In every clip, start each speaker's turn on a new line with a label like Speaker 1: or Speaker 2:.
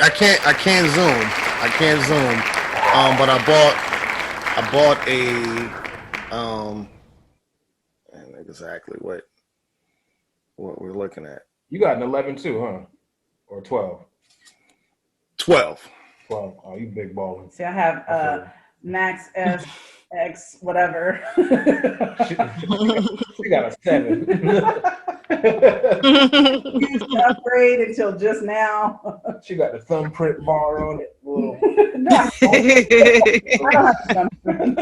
Speaker 1: can't zoom. I can't zoom. But I bought a exactly what we're looking at.
Speaker 2: You got an 11 too, huh? Or 12?
Speaker 1: 12.
Speaker 2: 12. Oh, you big balling.
Speaker 3: See, I have Max S X whatever.
Speaker 2: She got a 7.
Speaker 3: Used to upgrade until just now.
Speaker 2: She got the thumbprint bar on it.
Speaker 3: No, I don't have thumbprint.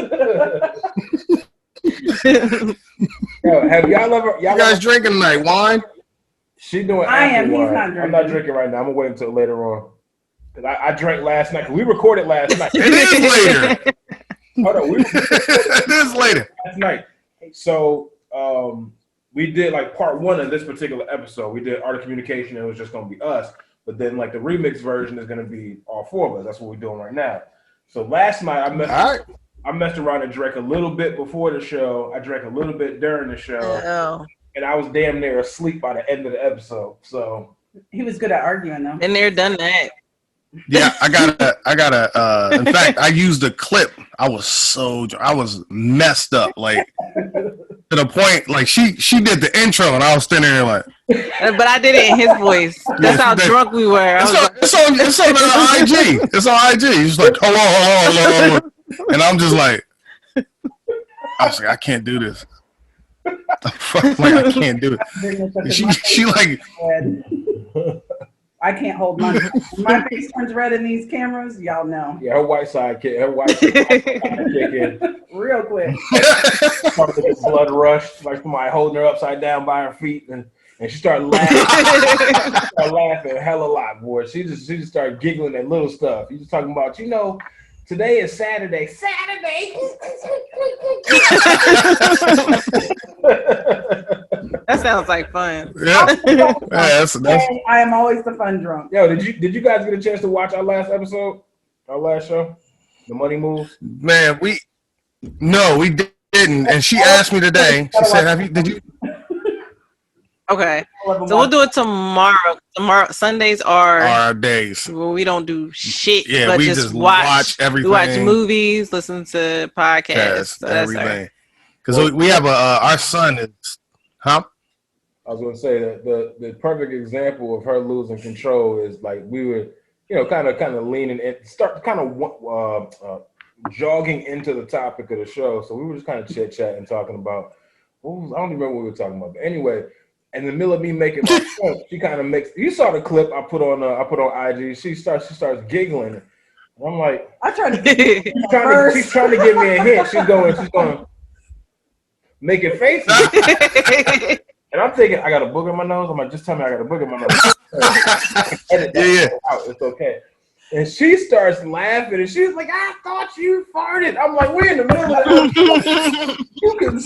Speaker 2: Yo, have y'all
Speaker 1: You guys drinking tonight? Wine?
Speaker 2: She doing.
Speaker 3: I am.
Speaker 2: Wine.
Speaker 3: He's not drinking.
Speaker 2: I'm not drinking right now. I'm gonna wait until later on. Cause I drank last night. We recorded last night.
Speaker 1: It is later.
Speaker 2: Hold on,
Speaker 1: it is later.
Speaker 2: Last night. So we did like part 1 of this particular episode. We did Art of Communication. It was just gonna be us. But then like the remix version is gonna be all 4 of us. That's what we're doing right now. So last night I messed around and drank a little bit before the show. I drank a little bit during the show. And I was damn near asleep by the end of the episode. So
Speaker 3: he was good at arguing though.
Speaker 4: Been there, done that.
Speaker 1: Yeah, I gotta. In fact, I used a clip. I was messed up, like to the point, like she did the intro, and I was standing there like.
Speaker 4: But I did it in his voice. That's how drunk we were.
Speaker 1: It's on IG. It's on IG. He's like, hello, and I'm just like, I was like, I can't do this. Like, I can't do it. She like.
Speaker 3: I can't hold my face turns red in these cameras. Y'all know.
Speaker 2: Yeah, her white side kick. Her white side kick in
Speaker 3: real quick.
Speaker 2: Blood rush, like somebody holding her upside down by her feet, and she started laughing. Laughing hella lot, boy. She just started giggling at little stuff. You just talking about, today is Saturday.
Speaker 4: That sounds like fun.
Speaker 1: Yeah, that's.
Speaker 3: I am always the fun drunk.
Speaker 2: Yo, did you guys get a chance to watch our last episode? Our last show? The Money Moves?
Speaker 1: Man, we didn't. And she asked me today. She said, did you?
Speaker 4: Okay. So we'll do it tomorrow. Sundays are
Speaker 1: our days.
Speaker 4: Well, we don't do shit.
Speaker 1: Yeah,
Speaker 4: but
Speaker 1: we just watch everything.
Speaker 4: We watch movies, listen to podcasts.
Speaker 1: So everything. Because we have our son is, huh?
Speaker 2: I was going to say that the perfect example of her losing control is like we were, kind of leaning in, start kind of jogging into the topic of the show. So we were just kind of chit-chatting, talking about, I don't remember what we were talking about. But anyway, in the middle of me making my point, she kind of makes, you saw the clip I put on IG. She starts giggling. And I'm like,
Speaker 3: I tried to
Speaker 2: she's trying to give me a hint. She's going making faces. And I'm thinking, I got a booger in my nose. I'm like, just tell me I got a booger in my nose. Edit that out. It's okay. And she starts laughing, and she's like, I thought you farted. I'm like, we're in the middle of it. You can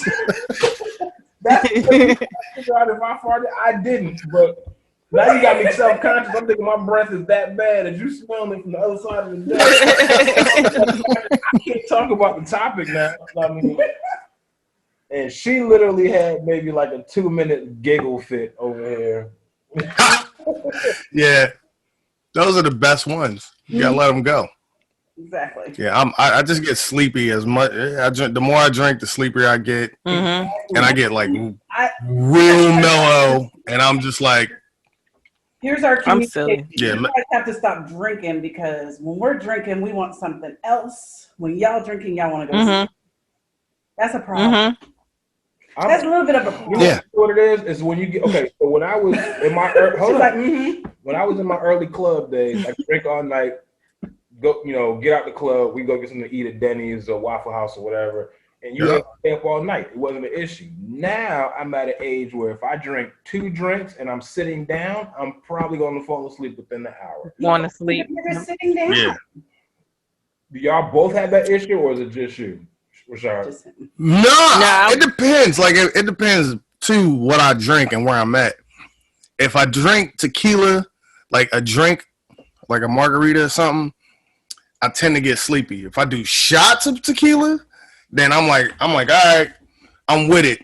Speaker 2: that's figure out if I farted. I didn't, but now you got me self-conscious. I'm thinking my breath is that bad that you smell me from the other side of the day. I can't talk about the topic now. I mean, and she literally had maybe like a 2-minute giggle fit over here.
Speaker 1: Yeah, those are the best ones. You gotta let them go.
Speaker 3: Exactly.
Speaker 1: Yeah, I just get sleepy as much. The more I drink, the sleepier I get, and I get like real mellow, and I'm just like.
Speaker 3: Here's our communication.
Speaker 1: Yeah,
Speaker 3: you guys have to stop drinking because when we're drinking, we want something else. When y'all drinking, y'all want to go sleep. That's a problem. That's a little bit of a problem.
Speaker 1: Yeah.
Speaker 2: What it is when you get So when I was in my when I was in my early club days, I drink all night. Go, get out the club. We go get something to eat at Denny's or Waffle House or whatever, and you have to stay up all night. It wasn't an issue. Now I'm at an age where if I drink 2 drinks and I'm sitting down, I'm probably going to fall asleep within the hour.
Speaker 4: Want to sleep?
Speaker 3: You're sitting down.
Speaker 1: Yeah.
Speaker 2: Do y'all both have that issue, or is it just you?
Speaker 1: No, it depends. Like it depends too what I drink and where I'm at. If I drink tequila, like a drink, like a margarita or something, I tend to get sleepy. If I do shots of tequila, then I'm like, all right, I'm with it.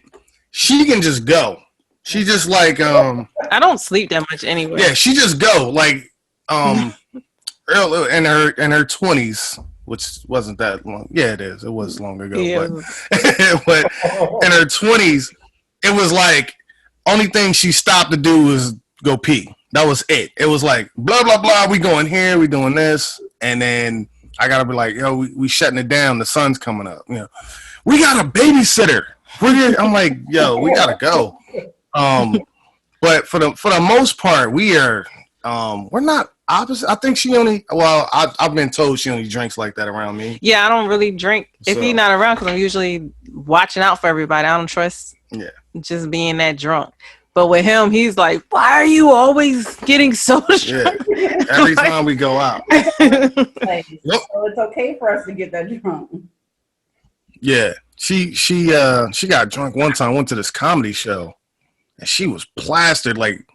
Speaker 1: She can just go. She just like
Speaker 4: I don't sleep that much anyway.
Speaker 1: Yeah, she just go. Like in her 20s, which wasn't that long. Yeah, it is. It was long ago, but in her 20s, it was like only thing she stopped to do was go pee. That was it. It was like blah blah blah. We going here. We doing this, and then I gotta be like, yo, we shutting it down. The sun's coming up. You know, we got a babysitter. I'm like, yo, we gotta go. But for the most part, we're not opposite. I think she only. Well, I've been told she only drinks like that around me.
Speaker 4: Yeah, I don't really drink if he's not around because I'm usually watching out for everybody. I don't trust. Yeah. Just being that drunk. But with him, he's like, why are you always getting so drunk?
Speaker 1: Yeah. Every time we go out.
Speaker 3: So it's okay for us to get that drunk.
Speaker 1: Yeah. She got drunk one time, went to this comedy show, and she was plastered like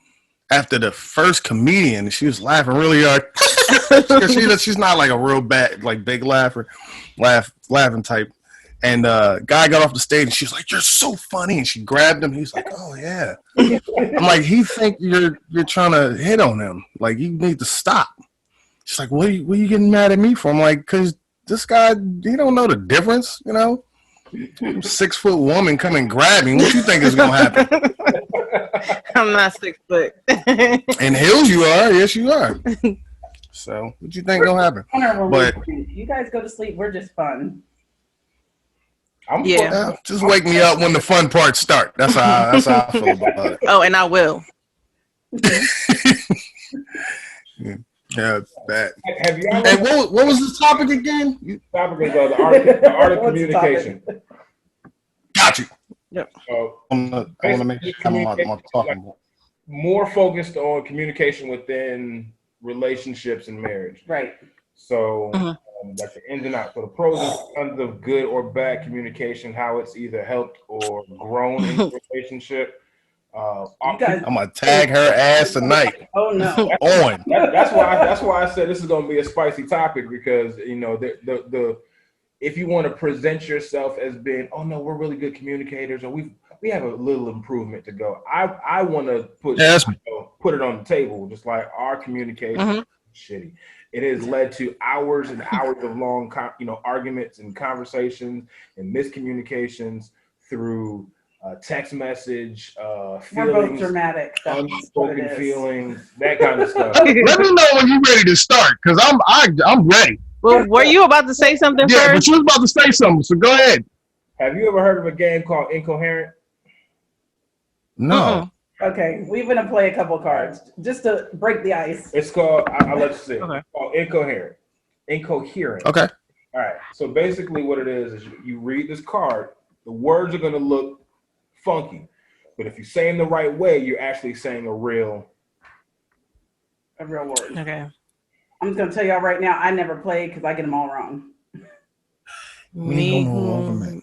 Speaker 1: after the first comedian. She was laughing really hard. She's not like a real bad, like big laughing type. And guy got off the stage and she was like, "You're so funny," and she grabbed him. He's like, "Oh yeah." I'm like, he think you're trying to hit on him. Like, you need to stop. She's like, what are you getting mad at me for? I'm like, because this guy, he don't know the difference, you know. 6 foot woman come and grab me. What you think is gonna happen?
Speaker 4: I'm not 6 foot.
Speaker 1: In heels you are. Yes, you are. So what you think gonna happen? But
Speaker 3: you guys go to sleep. We're just fun.
Speaker 1: Just wake me up when the fun parts start. That's how I feel about it.
Speaker 4: Oh, and I will.
Speaker 1: Yeah, that.
Speaker 2: Have you ever,
Speaker 1: hey, what was the topic again?
Speaker 2: The topic is the art of communication.
Speaker 1: Got you.
Speaker 4: Yep.
Speaker 2: So,
Speaker 1: I want to make sure I'm talking
Speaker 2: more focused on communication within relationships and marriage.
Speaker 3: Right.
Speaker 2: So, like the ins and outs, so the pros and cons of good or bad communication, how it's either helped or grown in the relationship.
Speaker 1: I'm gonna tag her ass tonight.
Speaker 3: Oh no!
Speaker 2: That's why I said this is gonna be a spicy topic, because you know the if you want to present yourself as being, oh no, we're really good communicators, or we have a little improvement to go. I want to put it on the table, just like our communication is shitty. It has led to hours and hours of long, arguments and conversations and miscommunications through text message, feelings,
Speaker 3: we're both dramatic,
Speaker 2: unspoken feelings, that kind of stuff.
Speaker 1: Let me know when you're ready to start, because I'm ready.
Speaker 4: Well, were you about to say something first?
Speaker 1: Yeah, but you was about to say something, so go ahead.
Speaker 2: Have you ever heard of a game called Incoherent?
Speaker 1: No.
Speaker 3: Okay, we're gonna play a couple cards just to break the ice.
Speaker 2: It's called, I'll let you see. Okay. It's called Incoherent. Incoherent.
Speaker 1: Okay.
Speaker 2: All right. So basically what it is you read this card, the words are gonna look funky, but if you say them the right way, you're actually saying a real
Speaker 3: word.
Speaker 4: Okay.
Speaker 3: I'm just gonna tell y'all right now, I never played because I get them all wrong.
Speaker 4: Me whom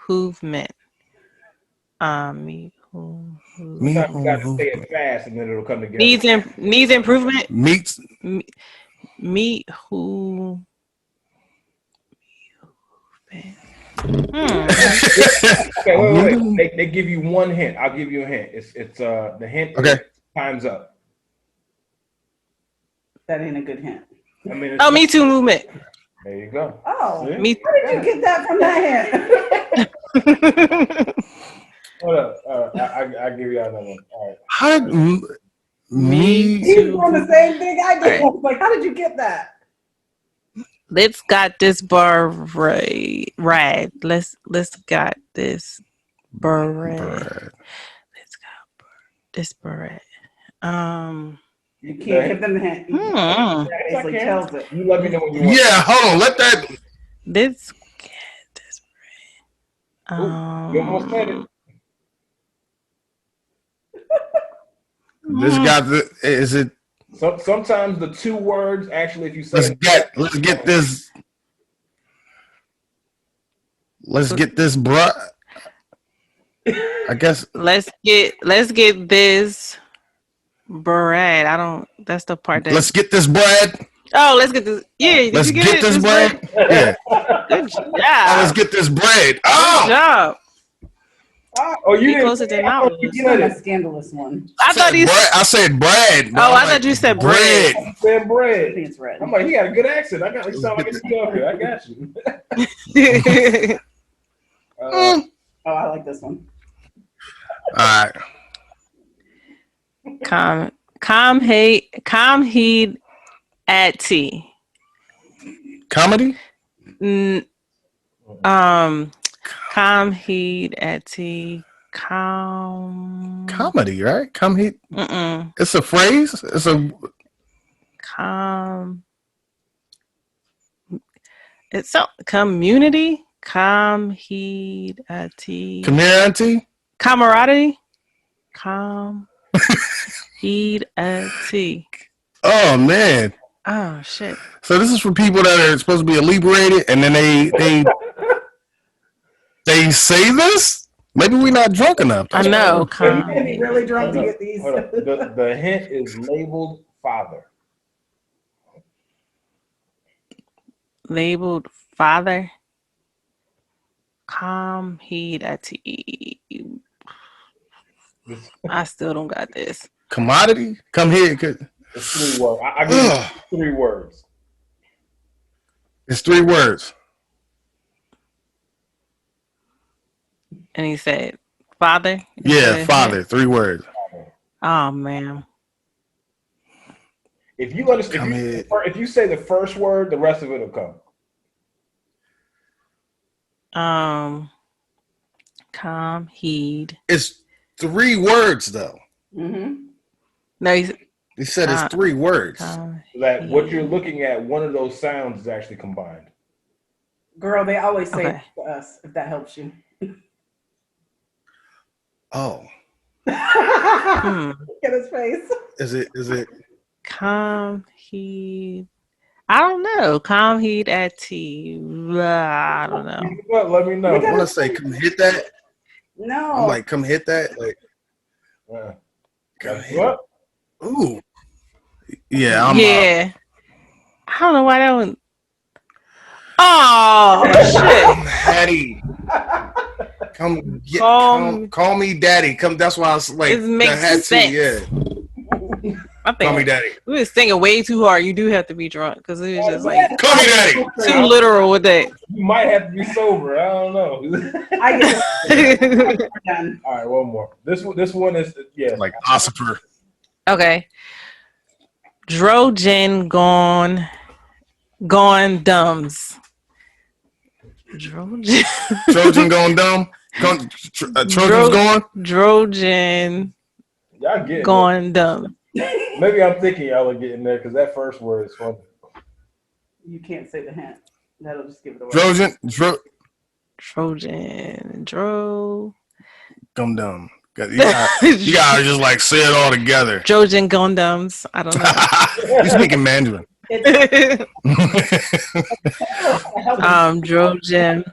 Speaker 4: who've met. Me whom.
Speaker 2: You got to say it fast, and then it'll come together.
Speaker 4: Needs improvement.
Speaker 1: Me
Speaker 4: who.
Speaker 2: Okay, wait. They give you one hint. I'll give you a hint. It's the hint.
Speaker 1: Okay.
Speaker 2: Is time's up.
Speaker 3: That ain't a good hint.
Speaker 2: I mean,
Speaker 4: Me Too movement.
Speaker 2: There you go.
Speaker 3: Oh,
Speaker 2: See?
Speaker 3: Where did you get that from that hint?
Speaker 2: Hold up. I give you another one. All right.
Speaker 1: How did me?
Speaker 3: He's doing the same thing I did. Right. Like, how did you get that?
Speaker 4: Let's got this bar right. Let's got this bar right. Let's got this bar right.
Speaker 3: You can't give them the hint. Basically tells it.
Speaker 2: You let me know when you want.
Speaker 1: Yeah, hold on. Let that.
Speaker 4: Let's get this right.
Speaker 2: You almost said it.
Speaker 1: This got the. Is it?
Speaker 2: Sometimes the two words actually, if you say,
Speaker 1: let's get this. Let's get this, bruh. I guess.
Speaker 4: Let's get this bread. That's the part that.
Speaker 1: Let's get this bread.
Speaker 4: Oh, let's get this. Yeah.
Speaker 1: Let's get this bread. Yeah.
Speaker 4: Good job.
Speaker 1: Let's get this bread. Oh.
Speaker 4: Good job.
Speaker 2: Oh, you didn't
Speaker 4: closer than I was.
Speaker 3: You're a scandalous one.
Speaker 4: I thought he said.
Speaker 1: I said bread.
Speaker 4: Oh, I thought you said bread.
Speaker 2: I said bread.
Speaker 3: I think it's red.
Speaker 2: I'm like, he got a good accent. I got like sound like a talker. I got you.
Speaker 3: Oh, I like this one.
Speaker 1: All
Speaker 4: right. Calm heat at tea.
Speaker 1: Comedy?
Speaker 4: Calm heat at tea.
Speaker 1: Comedy, right? Calm heat. It's a phrase. It's a
Speaker 4: calm. It's a community. Calm heat at tea.
Speaker 1: Community.
Speaker 4: Camaraderie. Calm heat at tea.
Speaker 1: Oh man.
Speaker 4: Oh shit.
Speaker 1: So this is for people that are supposed to be inebriated, and then they say this. Maybe we're not drunk enough.
Speaker 4: I know.
Speaker 3: Be really drunk to get these.
Speaker 2: The hint is labeled father.
Speaker 4: Labeled father. Calm heat at tea. I still don't got this.
Speaker 1: Commodity? Come here.
Speaker 2: It's 3 words. I give you 3 words.
Speaker 1: It's 3 words.
Speaker 4: And he said, father?
Speaker 1: Yeah, father. 3 words.
Speaker 4: Oh, man.
Speaker 2: If you understand, if you say the first word, the rest of it will come.
Speaker 4: Calm heat.
Speaker 1: It's 3 words, though.
Speaker 3: Mm-hmm.
Speaker 4: No,
Speaker 1: he said it's 3 words.
Speaker 2: That what you're looking at, one of those sounds is actually combined.
Speaker 3: Girl, they always say it to us, if that helps you.
Speaker 1: Oh.
Speaker 3: Look at his face.
Speaker 1: Is it
Speaker 4: calm heat? I don't know. Calm heat at tea. I don't know.
Speaker 2: Let me know.
Speaker 1: I want to say, come hit that.
Speaker 3: No.
Speaker 1: I'm like, come hit that. Like, come hit it. Ooh. Yeah.
Speaker 4: Yeah. I don't know why that one. Oh, shit.
Speaker 1: Hattie. Call me daddy. Come. That's why I was like,
Speaker 4: it makes sense.
Speaker 1: Yeah.
Speaker 4: I think
Speaker 1: call me daddy.
Speaker 4: We was singing way too hard. You do have to be drunk because it was just like
Speaker 1: call me daddy.
Speaker 4: Too literal with that.
Speaker 2: You might have to be sober. I don't know.
Speaker 3: I get it.
Speaker 2: All right, one more. This one is
Speaker 1: like Ossiper.
Speaker 4: Okay. Drogen gone dumbs.
Speaker 1: Trojan going dumb. Trojan's going.
Speaker 4: Drogen
Speaker 2: y'all getting
Speaker 4: going dumb.
Speaker 2: Maybe I'm thinking y'all are getting there because that first word is funny.
Speaker 3: You can't say the hint. That'll just give it away.
Speaker 4: Trojan.
Speaker 1: Come dumb. You gotta just like say it all together.
Speaker 4: Trojan Gundams. I don't know.
Speaker 1: You're speaking Mandarin.
Speaker 4: Trojan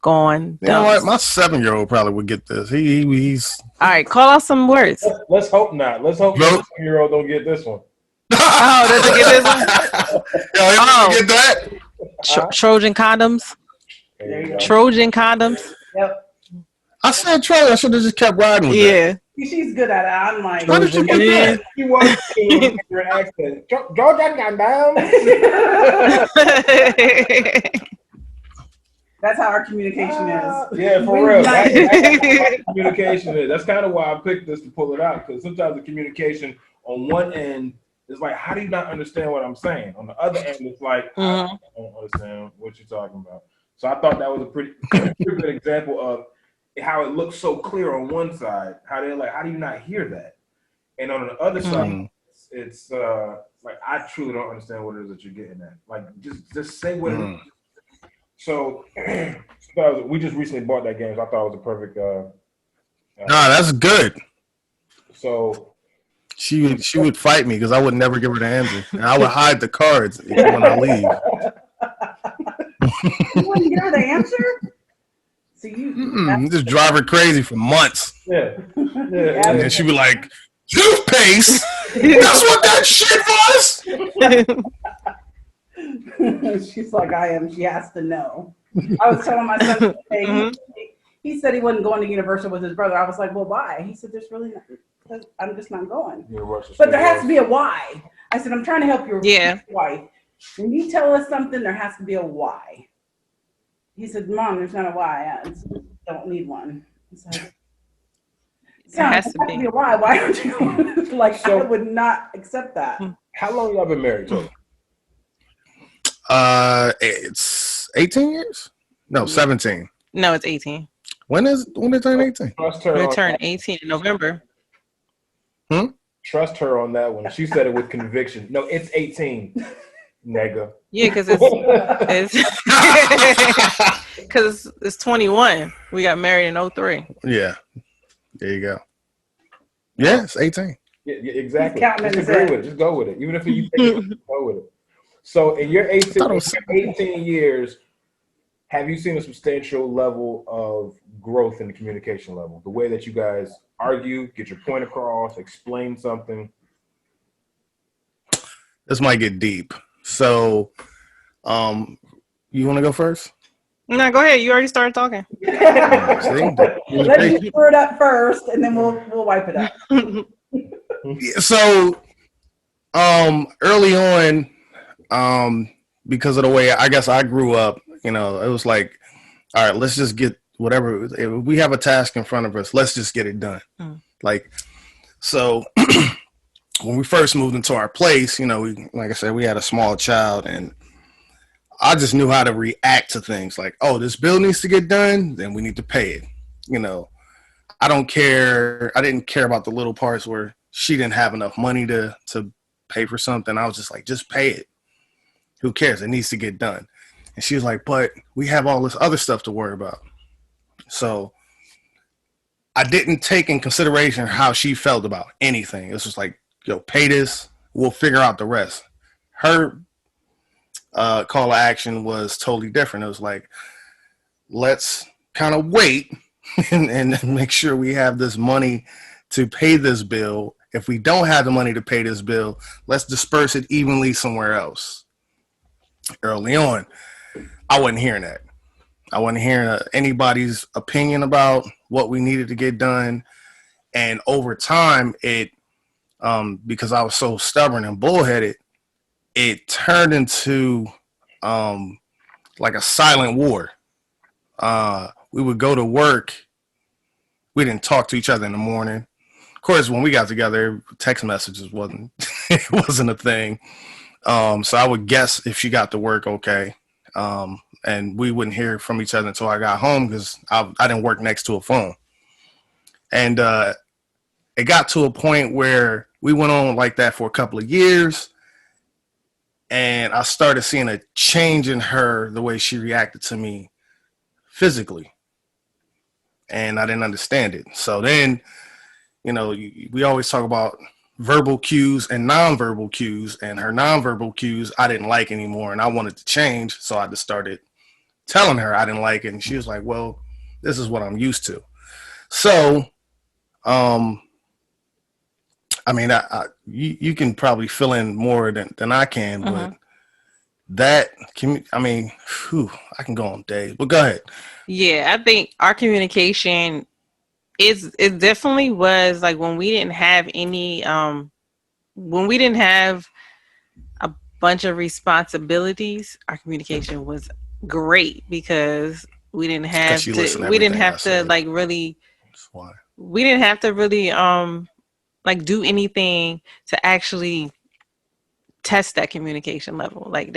Speaker 4: going.
Speaker 1: You know what? My 7-year-old probably would get this. He's
Speaker 4: all right. Call out some words.
Speaker 2: Let's hope not. Let's hope my 7-year-old don't get this one.
Speaker 4: Oh, doesn't get this one.
Speaker 1: Yo, he get that.
Speaker 4: Trojan condoms. Trojan condoms.
Speaker 3: Yep.
Speaker 1: I said Trojan. I should have just kept riding with that.
Speaker 3: She's good at it. I'm like,
Speaker 1: how did you get that?
Speaker 2: She was in your accent. Trojan condoms.
Speaker 3: That's how our communication is.
Speaker 2: Yeah, for real. That's how communication is. That's kind of why I picked this to pull it out, because sometimes the communication on one end is like, how do you not understand what I'm saying? On the other end, it's like, I don't understand what you're talking about. So I thought that was a pretty good example of how it looks so clear on one side. How they're like, how do you not hear that? And on the other side, it's like, I truly don't understand what it is that you're getting at. Like, just say what it is. So we just recently bought that game, so I thought it was a perfect.
Speaker 1: Nah, that's good.
Speaker 2: So
Speaker 1: she would fight me because I would never give her the answer, and I would hide the cards when I leave.
Speaker 3: You wouldn't give her the answer? So you
Speaker 1: just drive her crazy for months.
Speaker 2: Yeah.
Speaker 1: And then she'd be like, "Toothpaste? That's what that shit was."
Speaker 3: She's like, I am. She has to know. I was telling my son today, he said he wasn't going to Universal with his brother. I was like, well, why? He said, there's really not, I'm just not going. But there has to be a why. I said, I'm trying to help your wife. When you tell us something, there has to be a why. He said, Mom, there's not a why. I don't need one. It's like, there has to be a why. Why aren't you going? Like, so, I would not accept that.
Speaker 2: How long y'all been married, Joe?
Speaker 1: It's 18 years? No, 17.
Speaker 4: No, it's 18.
Speaker 1: When they turn 18?
Speaker 4: We turn 18 in November.
Speaker 2: Trust her on that one. She said it with conviction. No, it's 18, nigga.
Speaker 4: Yeah, because it's 21. We got married in 03.
Speaker 1: Yeah. There you go. Yeah, it's 18.
Speaker 2: Yeah, exactly. Just agree with it. Just go with it. Even if you think it, go with it. So in your 18 years, have you seen a substantial level of growth in the communication level? The way that you guys argue, get your point across, explain something?
Speaker 1: This might get deep. So, you want to go first?
Speaker 4: No, go ahead. You already started talking.
Speaker 3: Let's stir it up first, and then we'll wipe it up.
Speaker 1: So, early on, because of the way I guess I grew up, it was like, all right, let's just get whatever. If we have a task in front of us, let's just get it done. Like, so when we first moved into our place, like I said, we had a small child, and I just knew how to react to things. Like, oh, this bill needs to get done, then we need to pay it. I don't care. I didn't care about the little parts where she didn't have enough money to pay for something. I was just like, just pay it. Who cares? It needs to get done. And she was like, but we have all this other stuff to worry about. So I didn't take in consideration how she felt about anything. It was just like, yo, pay this. We'll figure out the rest. Her call to action was totally different. It was like, let's kind of wait and make sure we have this money to pay this bill. If we don't have the money to pay this bill, let's disperse it evenly somewhere else. Early on, I wasn't hearing that. I wasn't hearing anybody's opinion about what we needed to get done. And over time, it because I was so stubborn and bullheaded, it turned into like a silent war. We would go to work. We didn't talk to each other in the morning. Of course, when we got together, text messages wasn't a thing. So I would guess if she got to work okay. And we wouldn't hear from each other until I got home because I didn't work next to a phone. And it got to a point where we went on like that for a couple of years. And I started seeing a change in her, the way she reacted to me physically. And I didn't understand it. So then, we always talk about verbal cues and nonverbal cues, and her nonverbal cues I didn't like anymore, and I wanted to change. So I just started telling her I didn't like it, and she was like, well, this is what I'm used to. So, you can probably fill in more than I can, but I can go on days, but go ahead.
Speaker 4: Yeah, I think our communication it definitely was like when we didn't have any, when we didn't have a bunch of responsibilities, our communication was great because we didn't have to really like do anything to actually test that communication level. Like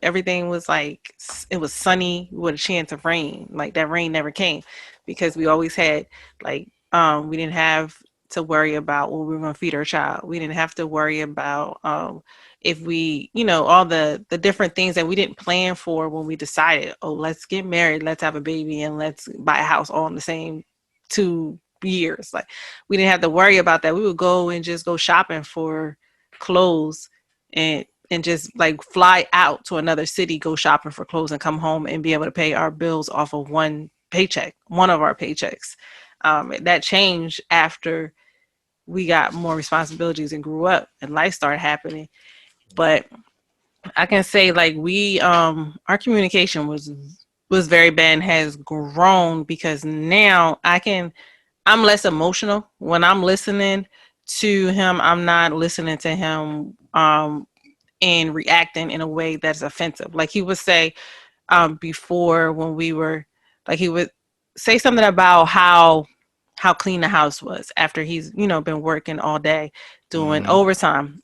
Speaker 4: everything was like, it was sunny with a chance of rain. Like that rain never came because we always had like, we didn't have to worry about what we were going to feed our child. We didn't have to worry about if we, all the different things that we didn't plan for when we decided, oh, let's get married, let's have a baby, and let's buy a house all in the same 2 years. Like we didn't have to worry about that. We would go and just go shopping for clothes and just like fly out to another city, go shopping for clothes, and come home and be able to pay our bills off of one of our paychecks. That changed after we got more responsibilities and grew up and life started happening. But I can say like our communication was was very bad and has grown because now I'm less emotional when I'm listening to him. I'm not listening to him and reacting in a way that's offensive. Like he would say before when we were like, he would say something about how clean the house was after he's, been working all day doing overtime.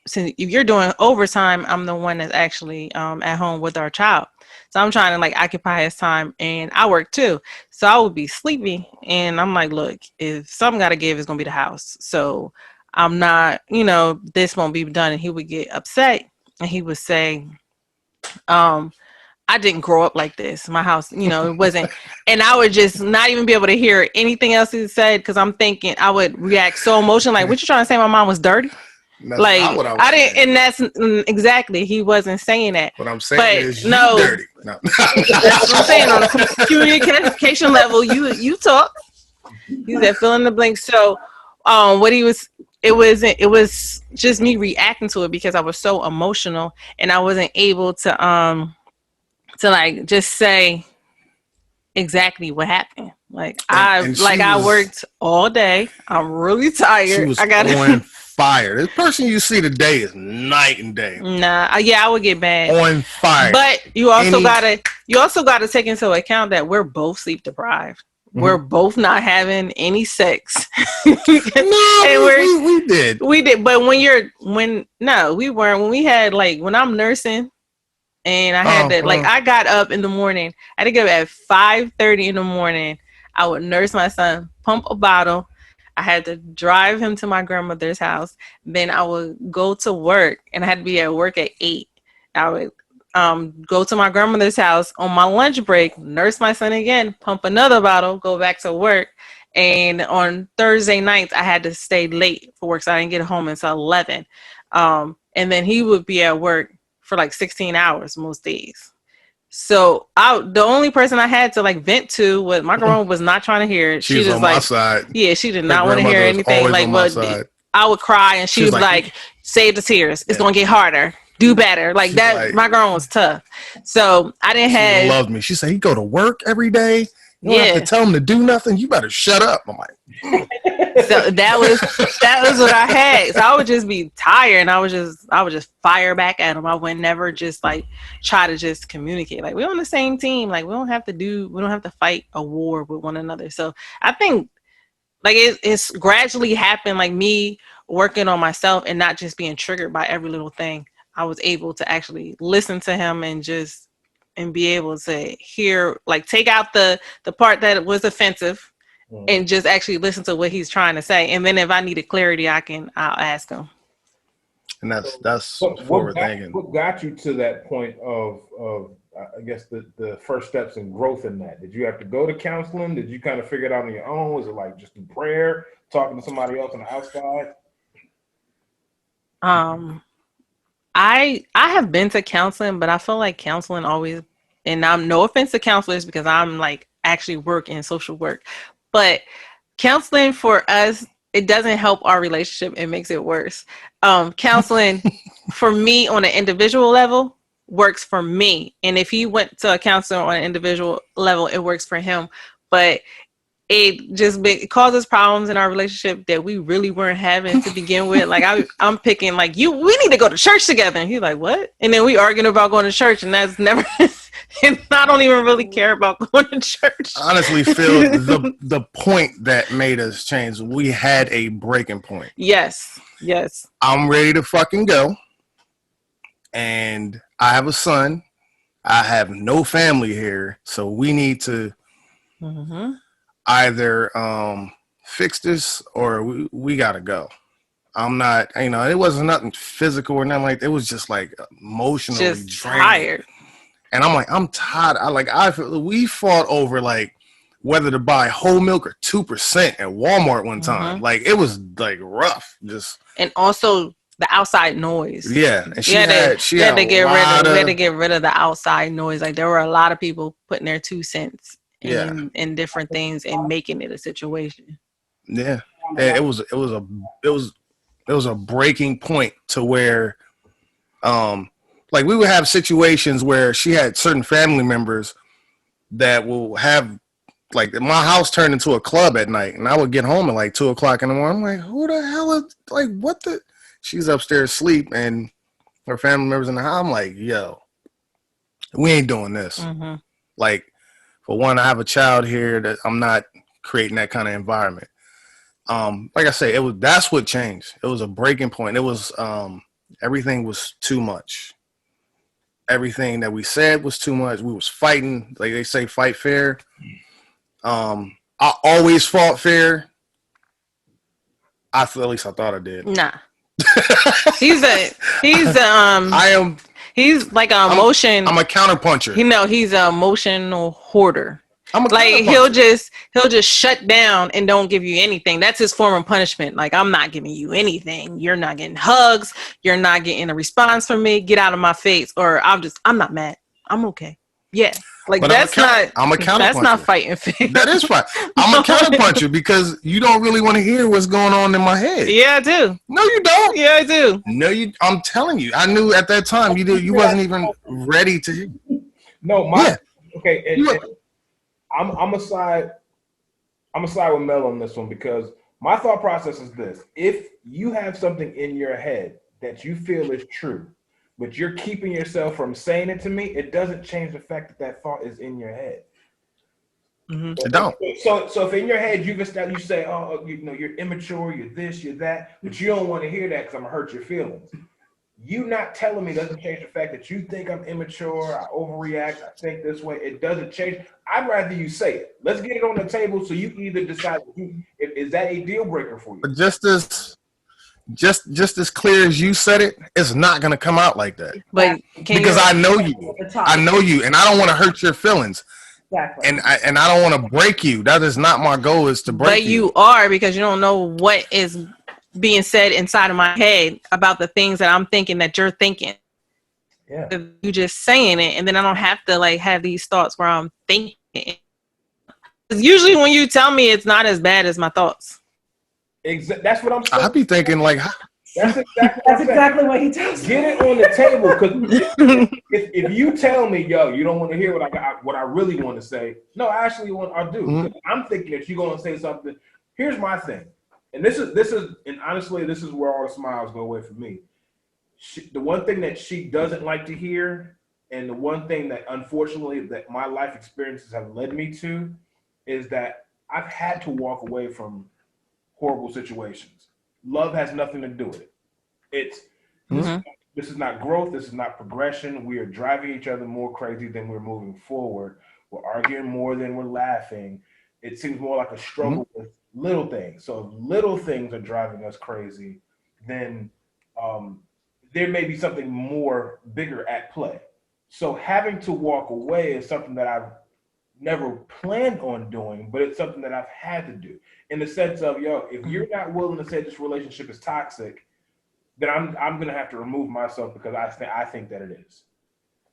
Speaker 4: Since if you're doing overtime, I'm the one that's actually at home with our child. So I'm trying to like occupy his time, and I work too. So I would be sleepy, and I'm like, look, if something got to give, it's going to be the house. So I'm not, this won't be done. And he would get upset, and he would say, I didn't grow up like this. My house, it wasn't. And I would just not even be able to hear anything else he said because I'm thinking I would react so emotional. Like, what you trying to say? My mom was dirty?
Speaker 1: That's not what I didn't,
Speaker 4: saying. And that's exactly, he wasn't saying that.
Speaker 1: What I'm saying is you dirty. No.
Speaker 4: That's what I'm saying. On a communication level, you talk. You said fill in the blank. So, it was just me reacting to it because I was so emotional and I wasn't able to like just say exactly what happened. Like I worked all day. I'm really tired.
Speaker 1: She was on fire. This person you see today is night and day.
Speaker 4: Nah, I would get mad.
Speaker 1: On fire.
Speaker 4: But you also gotta take into account that we're both sleep deprived. Mm-hmm. We're both not having any sex.
Speaker 1: No, we did.
Speaker 4: We did. But we weren't. When we had when I'm nursing and I had I got up in the morning. I had to get up at 5:30 in the morning. I would nurse my son, pump a bottle. I had to drive him to my grandmother's house. Then I would go to work, and I had to be at work at 8. I would go to my grandmother's house on my lunch break, nurse my son again, pump another bottle, go back to work. And on Thursday nights, I had to stay late for work, so I didn't get home until 11. And then he would be at work for 16 hours most days. So the only person I had to vent to was my grandma. Was not trying to hear it.
Speaker 1: She was on my side.
Speaker 4: Yeah, she did not want to hear anything. But I would cry, and she was like, "Save the tears. It's gonna get harder. Do better." That. My grandma was tough. So I didn't have.
Speaker 1: She loved me. She said, "You go to work every day. You don't have to tell him to do nothing. You better shut up." I'm like.
Speaker 4: So that was what I had. So I would just be tired, and I would just fire back at him. I would never just try to just communicate. We're on the same team. We don't have to fight a war with one another. So I think it's gradually happened. Me working on myself and not just being triggered by every little thing. I was able to actually listen to him and be able to hear, take out the part that was offensive. And just actually listen to what he's trying to say, and then if I needed clarity, I'll ask him.
Speaker 1: And that's forward thinking.
Speaker 2: What got you to that point of I guess the first steps in growth in that? Did you have to go to counseling? Did you kind of figure it out on your own? Was it just in prayer, talking to somebody else on the outside?
Speaker 4: I have been to counseling, but I feel like counseling always, and I'm no offense to counselors because I'm actually work in social work. But counseling for us, it doesn't help our relationship. It makes it worse. Counseling for me on an individual level works for me. And if he went to a counselor on an individual level, it works for him. But it causes problems in our relationship that we really weren't having to begin with. I'm picking we need to go to church together. And he's like, what? And then we arguing about going to church, and that's never... And I don't even really care about going to church.
Speaker 1: Honestly, Phil, the point that made us change, we had a breaking point.
Speaker 4: Yes.
Speaker 1: I'm ready to fucking go. And I have a son. I have no family here. So we need to either fix this or we got to go. I'm not, it wasn't nothing physical or nothing like that. It was just emotionally
Speaker 4: just
Speaker 1: draining.
Speaker 4: Tired.
Speaker 1: And I'm I'm tired. We fought over whether to buy whole milk or 2% at Walmart one time. It was rough. Just
Speaker 4: and also the outside noise.
Speaker 1: Yeah, and we had
Speaker 4: to get rid of the outside noise. There were a lot of people putting their 2 cents in different things and making it a situation.
Speaker 1: Yeah, and it was a breaking point to where we would have situations where she had certain family members that will have, like, my house turned into a club at night, and I would get home at like 2:00 in the morning. I'm like, who the hell is, like, what the? She's upstairs asleep, and her family members in the house. I'm like, yo, we ain't doing this. Mm-hmm. Like, for one, I have a child here that I'm not creating that kind of environment. Like I say, that's what changed. It was a breaking point. It was everything was too much. Everything that we said was too much. We was fighting, like they say, fight fair. I always fought fair. At least I thought I did.
Speaker 4: Nah. He's like a emotion.
Speaker 1: I'm a counterpuncher.
Speaker 4: He's an emotional hoarder. He'll just shut down and don't give you anything. That's his form of punishment. Like, I'm not giving you anything. You're not getting hugs. You're not getting a response from me. Get out of my face. Or I'm not mad. I'm okay. Yeah. Like, but I'm a counterpuncher. That's not fighting fair.
Speaker 1: That is fine. I'm a counterpuncher because you don't really want to hear what's going on in my head.
Speaker 4: Yeah, I do.
Speaker 1: No, you don't.
Speaker 4: Yeah, I do.
Speaker 1: No, I'm telling you. I knew at that time you wasn't even ready to.
Speaker 2: No, okay. I'm a side with Mel on this one, because my thought process is this: if you have something in your head that you feel is true, but you're keeping yourself from saying it to me, it doesn't change the fact that thought is in your head.
Speaker 1: Mm-hmm. It don't.
Speaker 2: So if in your head you say, oh, you're immature, you're this, you're that, but you don't want to hear that because I'm gonna hurt your feelings. You not telling me doesn't change the fact that you think I'm immature, I overreact, I think this way. It doesn't change. I'd rather you say it. Let's get it on the table so you can either decide is that a deal breaker for you.
Speaker 1: But just as clear as you said it, it's not gonna come out like that.
Speaker 4: But
Speaker 1: because I know you, and I don't want to hurt your feelings. Exactly. And I don't want to break you. That is not my goal. Is to break you.
Speaker 4: But you are, because you don't know what is being said inside of my head about the things that I'm thinking that you're thinking.
Speaker 2: Yeah.
Speaker 4: You just saying it, and then I don't have to like have these thoughts where I'm thinking. Usually when you tell me, it's not as bad as my thoughts.
Speaker 2: That's what I'm saying.
Speaker 1: I be thinking like,
Speaker 2: that's exactly
Speaker 3: what he tells me.
Speaker 2: Get it on the table, because if you tell me, yo, you don't want to hear what I really want to say. No, I actually I do. Mm-hmm. I'm thinking that you're going to say something. Here's my thing. And this is, and honestly, this is where all the smiles go away for me. The one thing that she doesn't like to hear, and the one thing that unfortunately that my life experiences have led me to, is that I've had to walk away from horrible situations. Love has nothing to do with it. This is not growth. This is not progression. We are driving each other more crazy than we're moving forward. We're arguing more than we're laughing. It seems more like a struggle with little things. So if little things are driving us crazy, then there may be something more bigger at play. So having to walk away is something that I've never planned on doing, but it's something that I've had to do, in the sense of, if you're not willing to say this relationship is toxic, then I'm gonna have to remove myself, because I think that it is.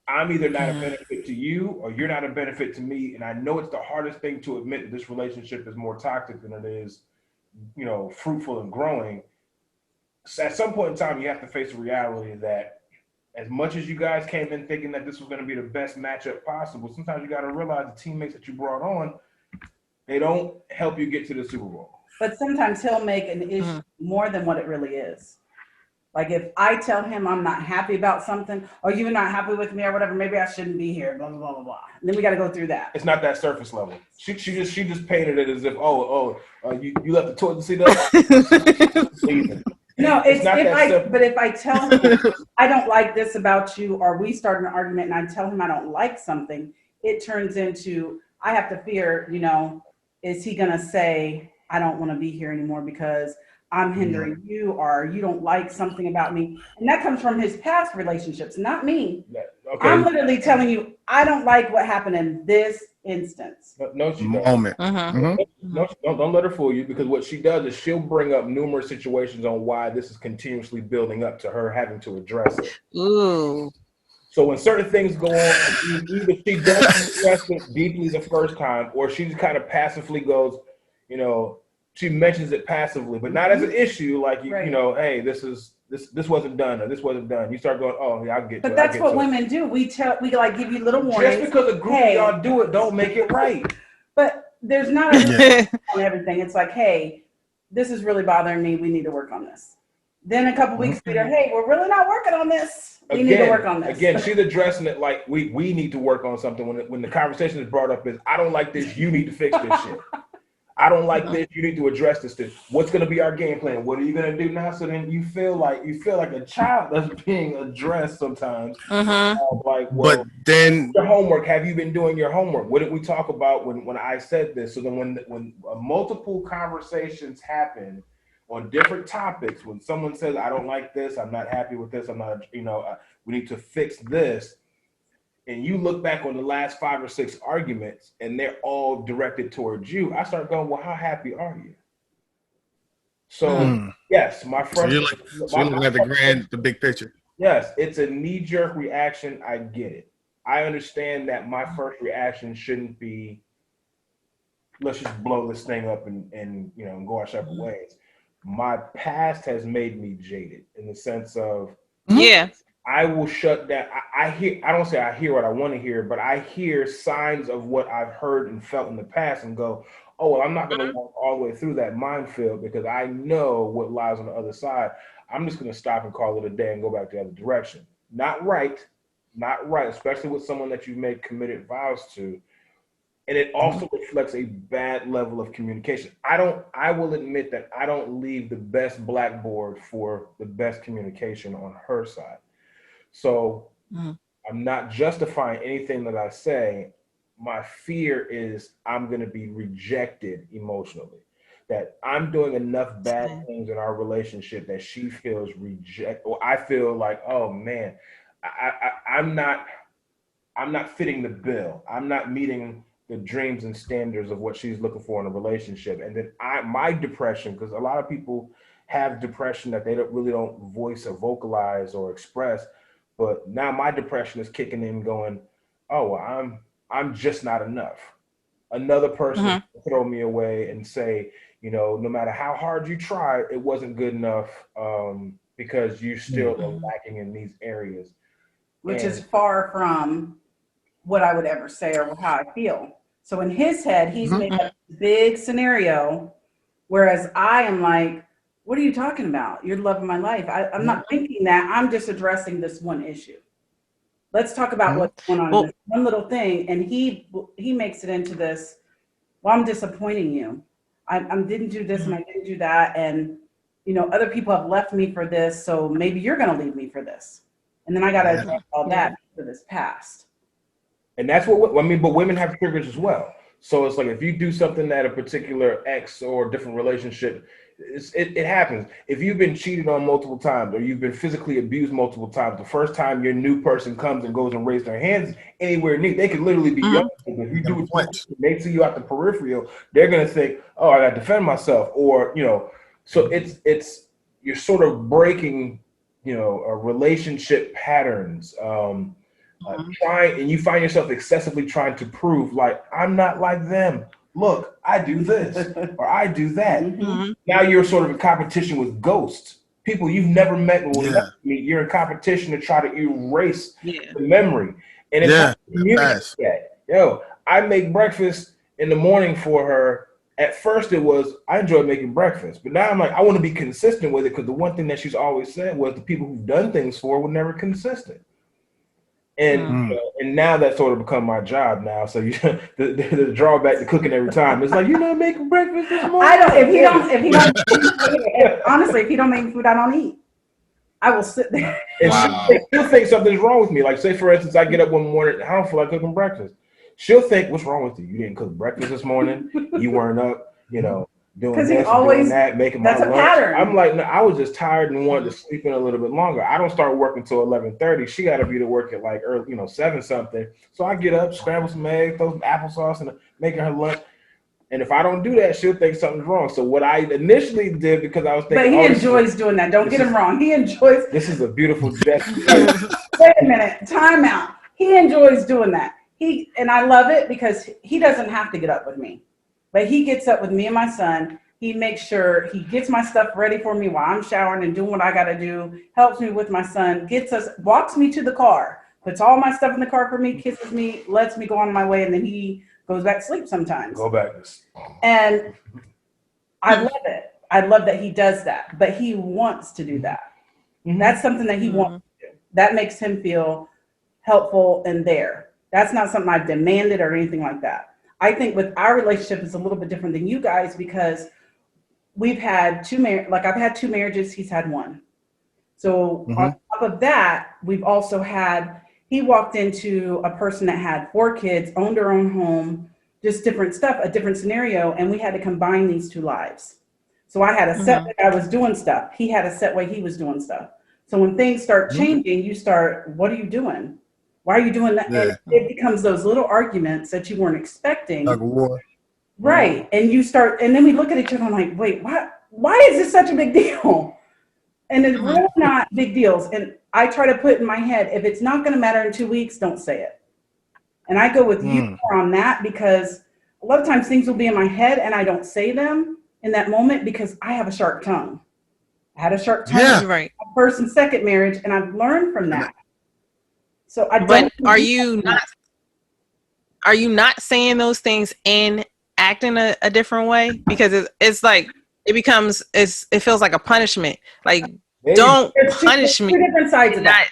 Speaker 2: I'm either not a benefit to you, or you're not a benefit to me. And I know it's the hardest thing to admit that this relationship is more toxic than it is, fruitful and growing. So at some point in time, you have to face the reality that as much as you guys came in thinking that this was going to be the best matchup possible, sometimes you got to realize the teammates that you brought on, they don't help you get to the Super Bowl.
Speaker 3: But sometimes he'll make an issue more than what it really is. Like, if I tell him I'm not happy about something, or you're not happy with me or whatever, maybe I shouldn't be here, blah, blah, blah, blah, blah. And then we got to go through that.
Speaker 2: It's not that surface level. She just painted it as if, you left the toilet seat up?
Speaker 3: No, if I tell him I don't like this about you, or we start an argument and I tell him I don't like something, it turns into, I have to fear, is he going to say, I don't want to be here anymore because I'm hindering you, or you don't like something about me. And that comes from his past relationships, not me. Okay. I'm literally telling you, I don't like what happened in this instance.
Speaker 2: No, she doesn't. No, don't let her fool you, because what she does is she'll bring up numerous situations on why this is continuously building up to her having to address it.
Speaker 4: Ooh.
Speaker 2: So when certain things go on, either she doesn't address it deeply the first time, or she just kind of passively goes, she mentions it passively, but not as an issue, like, hey, this is this wasn't done or this wasn't done. You start going, oh yeah, I get.
Speaker 3: But that's what women do. We like give you little warnings.
Speaker 2: Just because a group of y'all do it, don't make it right.
Speaker 3: But there's not a on everything. It's like, hey, this is really bothering me. We need to work on this. Then a couple weeks later, hey, we're really not working on this. We need to work on this.
Speaker 2: Again, she's addressing it like we need to work on something. When the conversation is brought up is, I don't like this. You need to fix this shit. I don't like this. You need to address this. What's going to be our game plan? What are you going to do now? So then you feel like a child that's being addressed sometimes. Like, well,
Speaker 1: but then
Speaker 2: your homework. Have you been doing your homework? What did we talk about when I said this? So then when multiple conversations happen on different topics, when someone says, I don't like this, I'm not happy with this, I'm not, we need to fix this. And you look back on the last 5 or 6 arguments and they're all directed towards you, I start going, well, how happy are you? So yes, my first.
Speaker 1: So you're looking at the big picture.
Speaker 2: Yes, it's a knee-jerk reaction. I get it. I understand that my first reaction shouldn't be, let's just blow this thing up and go our separate ways. My past has made me jaded in the sense of I will shut down. I don't say I hear what I want to hear, but I hear signs of what I've heard and felt in the past and go, oh, well, I'm not going to walk all the way through that minefield because I know what lies on the other side. I'm just going to stop and call it a day and go back the other direction. Not right, especially with someone that you've made committed vows to. And it also reflects a bad level of communication. I will admit that I don't leave the best blackboard for the best communication on her side. So I'm not justifying anything that I say. My fear is I'm going to be rejected emotionally, that I'm doing enough bad things in our relationship that she feels rejected. Or I feel like, oh man, I'm not fitting the bill. I'm not meeting the dreams and standards of what she's looking for in a relationship. And then my depression, because a lot of people have depression that they don't voice or vocalize or express. But now my depression is kicking in going, oh, well, I'm just not enough. Another person throw me away and say, no matter how hard you try, it wasn't good enough because you still are lacking in these areas.
Speaker 3: Which is far from what I would ever say or how I feel. So in his head, he's made a big scenario, whereas I am like, what are you talking about? You're the love of my life. I'm not thinking that. I'm just addressing this one issue. Let's talk about what's going on in this one little thing. And he makes it into this, well, I'm disappointing you. I didn't do this and I didn't do that. And, other people have left me for this. So maybe you're going to leave me for this. And then I got to address all that for this past.
Speaker 2: And that's but women have triggers as well. So it's like, if you do something at a particular ex or different relationship, it happens. If you've been cheated on multiple times or you've been physically abused multiple times, the first time your new person comes and goes and raises their hands anywhere near, they could literally be young. If you do it, they see you out the peripheral, they're going to think, oh, I got to defend myself. Or, so you're sort of breaking, relationship patterns, trying, and you find yourself excessively trying to prove like, I'm not like them. Look, I do this or I do that. Now you're sort of in competition with ghosts, people you've never met and will never meet. You're in competition to try to erase the memory. And it's I make breakfast in the morning for her. At first it was, I enjoy making breakfast, but now I'm like, I want to be consistent with it because the one thing that she's always said was the people who've done things for her were never consistent. And and now that's sort of become my job now. So the drawback to cooking every time. It's like, you're not making breakfast this morning.
Speaker 3: I don't. If he don't make food, I don't eat. I will sit there.
Speaker 2: And she'll think something's wrong with me. Like, say for instance, I get up one morning, I don't feel like cooking breakfast. She'll think, what's wrong with you? You didn't cook breakfast this morning. You weren't up. Doing this and doing that, making my lunch. Pattern. I'm like, no, I was just tired and wanted to sleep in a little bit longer. I don't start working until 11:30. She got to be to work at like early, 7 something. So I get up, scramble some eggs, throw some applesauce, and making her lunch. And if I don't do that, she'll think something's wrong. So what I initially did, because I was thinking,
Speaker 3: but he enjoys doing that. Don't get him wrong. He enjoys.
Speaker 2: This is a beautiful gesture.
Speaker 3: Wait a minute. Time out. He enjoys doing that. And I love it because he doesn't have to get up with me. But he gets up with me and my son. He makes sure he gets my stuff ready for me while I'm showering and doing what I got to do, helps me with my son, walks me to the car, puts all my stuff in the car for me, kisses me, lets me go on my way, and then he goes back to sleep sometimes.
Speaker 2: Go back.
Speaker 3: And I love it. I love that he does that, but he wants to do that. Mm-hmm. That's something that he wants to do. That makes him feel helpful and there. That's not something I've demanded or anything like that. I think with our relationship is a little bit different than you guys because we've had I've had 2 marriages, he's had 1. So on top of that, we've also he walked into a person that had 4 kids, owned her own home, just different stuff, a different scenario, and we had to combine these 2 lives. So I had a set way I was doing stuff. He had a set way he was doing stuff. So when things start changing, you start, what are you doing? Why are you doing that? Yeah. And it becomes those little arguments that you weren't expecting.
Speaker 1: Like war.
Speaker 3: Right. And you start, and then we look at each other and like, wait, why is this such a big deal? And it's really not big deals. And I try to put in my head, if it's not going to matter in 2 weeks, don't say it. And I go with you more on that because a lot of times things will be in my head and I don't say them in that moment because I have a sharp tongue. I had a sharp tongue in my first and second marriage, and I've learned from that. So I don't.
Speaker 4: But are you not saying those things and acting a different way? Because it's like it feels like a punishment. Like don't punish me.
Speaker 3: Two different sides of that.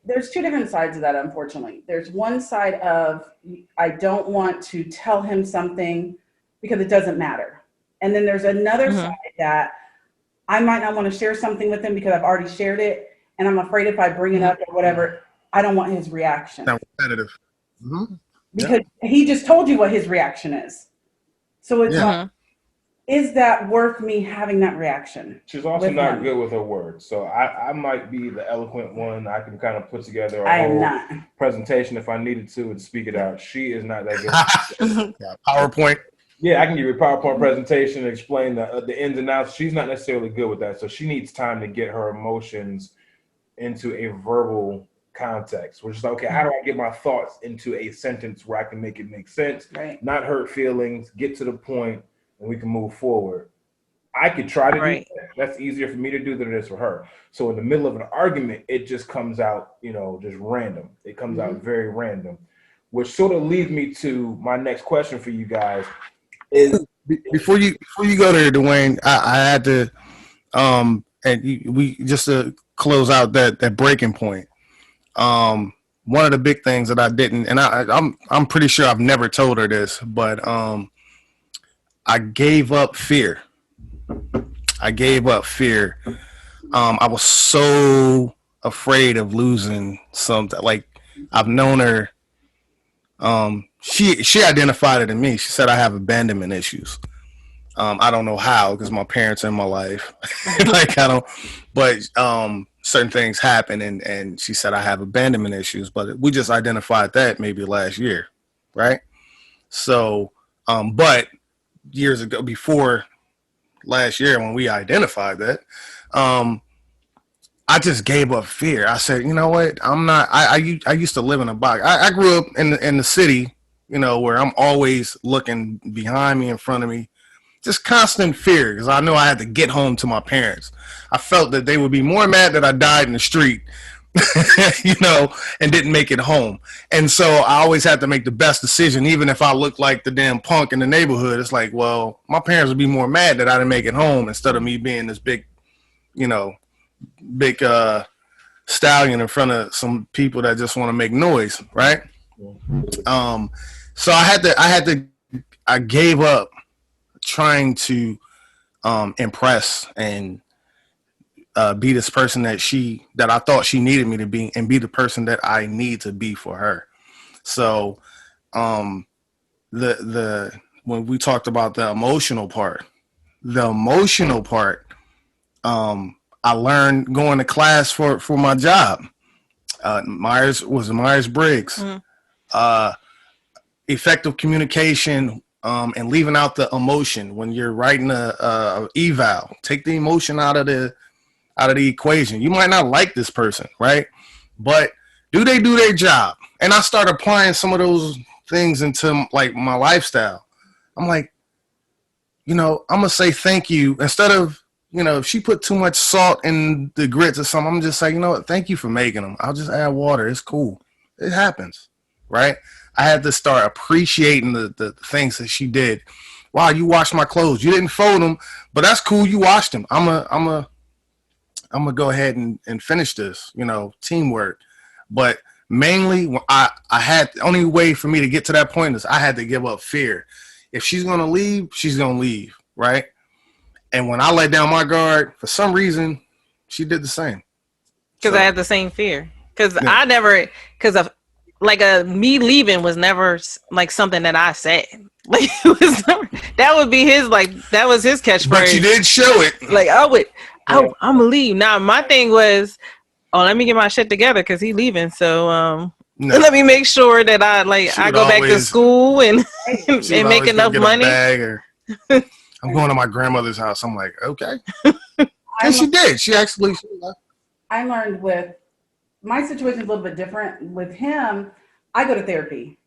Speaker 3: There's 2 different sides of that, unfortunately. There's one side of I don't want to tell him something because it doesn't matter. And then there's another side that I might not want to share something with him because I've already shared it. And I'm afraid if I bring it up or whatever, I don't want his reaction.
Speaker 1: That's repetitive.
Speaker 3: Because he just told you what his reaction is. So it's like, is that worth me having that reaction?
Speaker 2: She's also not good with her words. So I might be the eloquent one. I can kind of put together a whole presentation if I needed to and speak it out. She is not that good.
Speaker 1: PowerPoint.
Speaker 2: Yeah, I can give you a PowerPoint presentation and explain the ins and outs. She's not necessarily good with that. So she needs time to get her emotions into a verbal context. We're just like, okay, how do I get my thoughts into a sentence where I can make it make sense, not hurt feelings, get to the point, and we can move forward. I could try to do that. That's easier for me to do than it is for her. So in the middle of an argument, it just comes out, just random. It comes out very random, which sort of leads me to my next question for you guys. Is
Speaker 1: before you go there, Dwayne, I had to we just to close out that breaking point. One of the big things that I didn't, and I'm pretty sure I've never told her this, but I gave up fear. I was so afraid of losing something. Like I've known her. She identified it in me. She said I have abandonment issues. I don't know how because my parents are in my life. But certain things happen and she said I have abandonment issues, but we just identified that maybe last year. Right. So, but years ago, before last year, when we identified that, I just gave up fear. I said, you know what? I used to live in a box. I grew up in the city, where I'm always looking behind me, in front of me, just constant fear because I knew I had to get home to my parents. I felt that they would be more mad that I died in the street, and didn't make it home. And so I always had to make the best decision, even if I looked like the damn punk in the neighborhood. It's like, well, my parents would be more mad that I didn't make it home instead of me being this big, stallion in front of some people that just want to make noise, right? So I gave up trying to impress and be this person that I thought she needed me to be, and be the person that I need to be for her. So when we talked about the emotional part, I learned going to class for my job. Myers-Briggs. Effective communication, and leaving out the emotion when you're writing a eval. Take the emotion out of the equation. You might not like this person, right? But do they do their job? And I started applying some of those things into like my lifestyle. I'm like, I'm gonna say thank you instead of, if she put too much salt in the grits or something, I'm just say, what, thank you for making them. I'll just add water. It's cool. It happens, right? I had to start appreciating the things that she did. Wow, you washed my clothes. You didn't fold them, but that's cool. You washed them. I'm gonna go ahead and finish this. Teamwork. But mainly, I had the only way for me to get to that point is I had to give up fear. If she's gonna leave, she's gonna leave, right? And when I let down my guard, for some reason, she did the same.
Speaker 4: Because I had the same fear. Because I never, because of me leaving was never like something that I said. Like it was never, that would be his that was his catchphrase.
Speaker 1: But you did show it.
Speaker 4: Like I'm gonna leave. Now my thing was, let me get my shit together because he leaving. So let me make sure that I go back to school and make enough money.
Speaker 1: I'm going to my grandmother's house. I'm like, okay. And she did. She actually.
Speaker 3: I learned with my situation is a little bit different. With him, I go to therapy,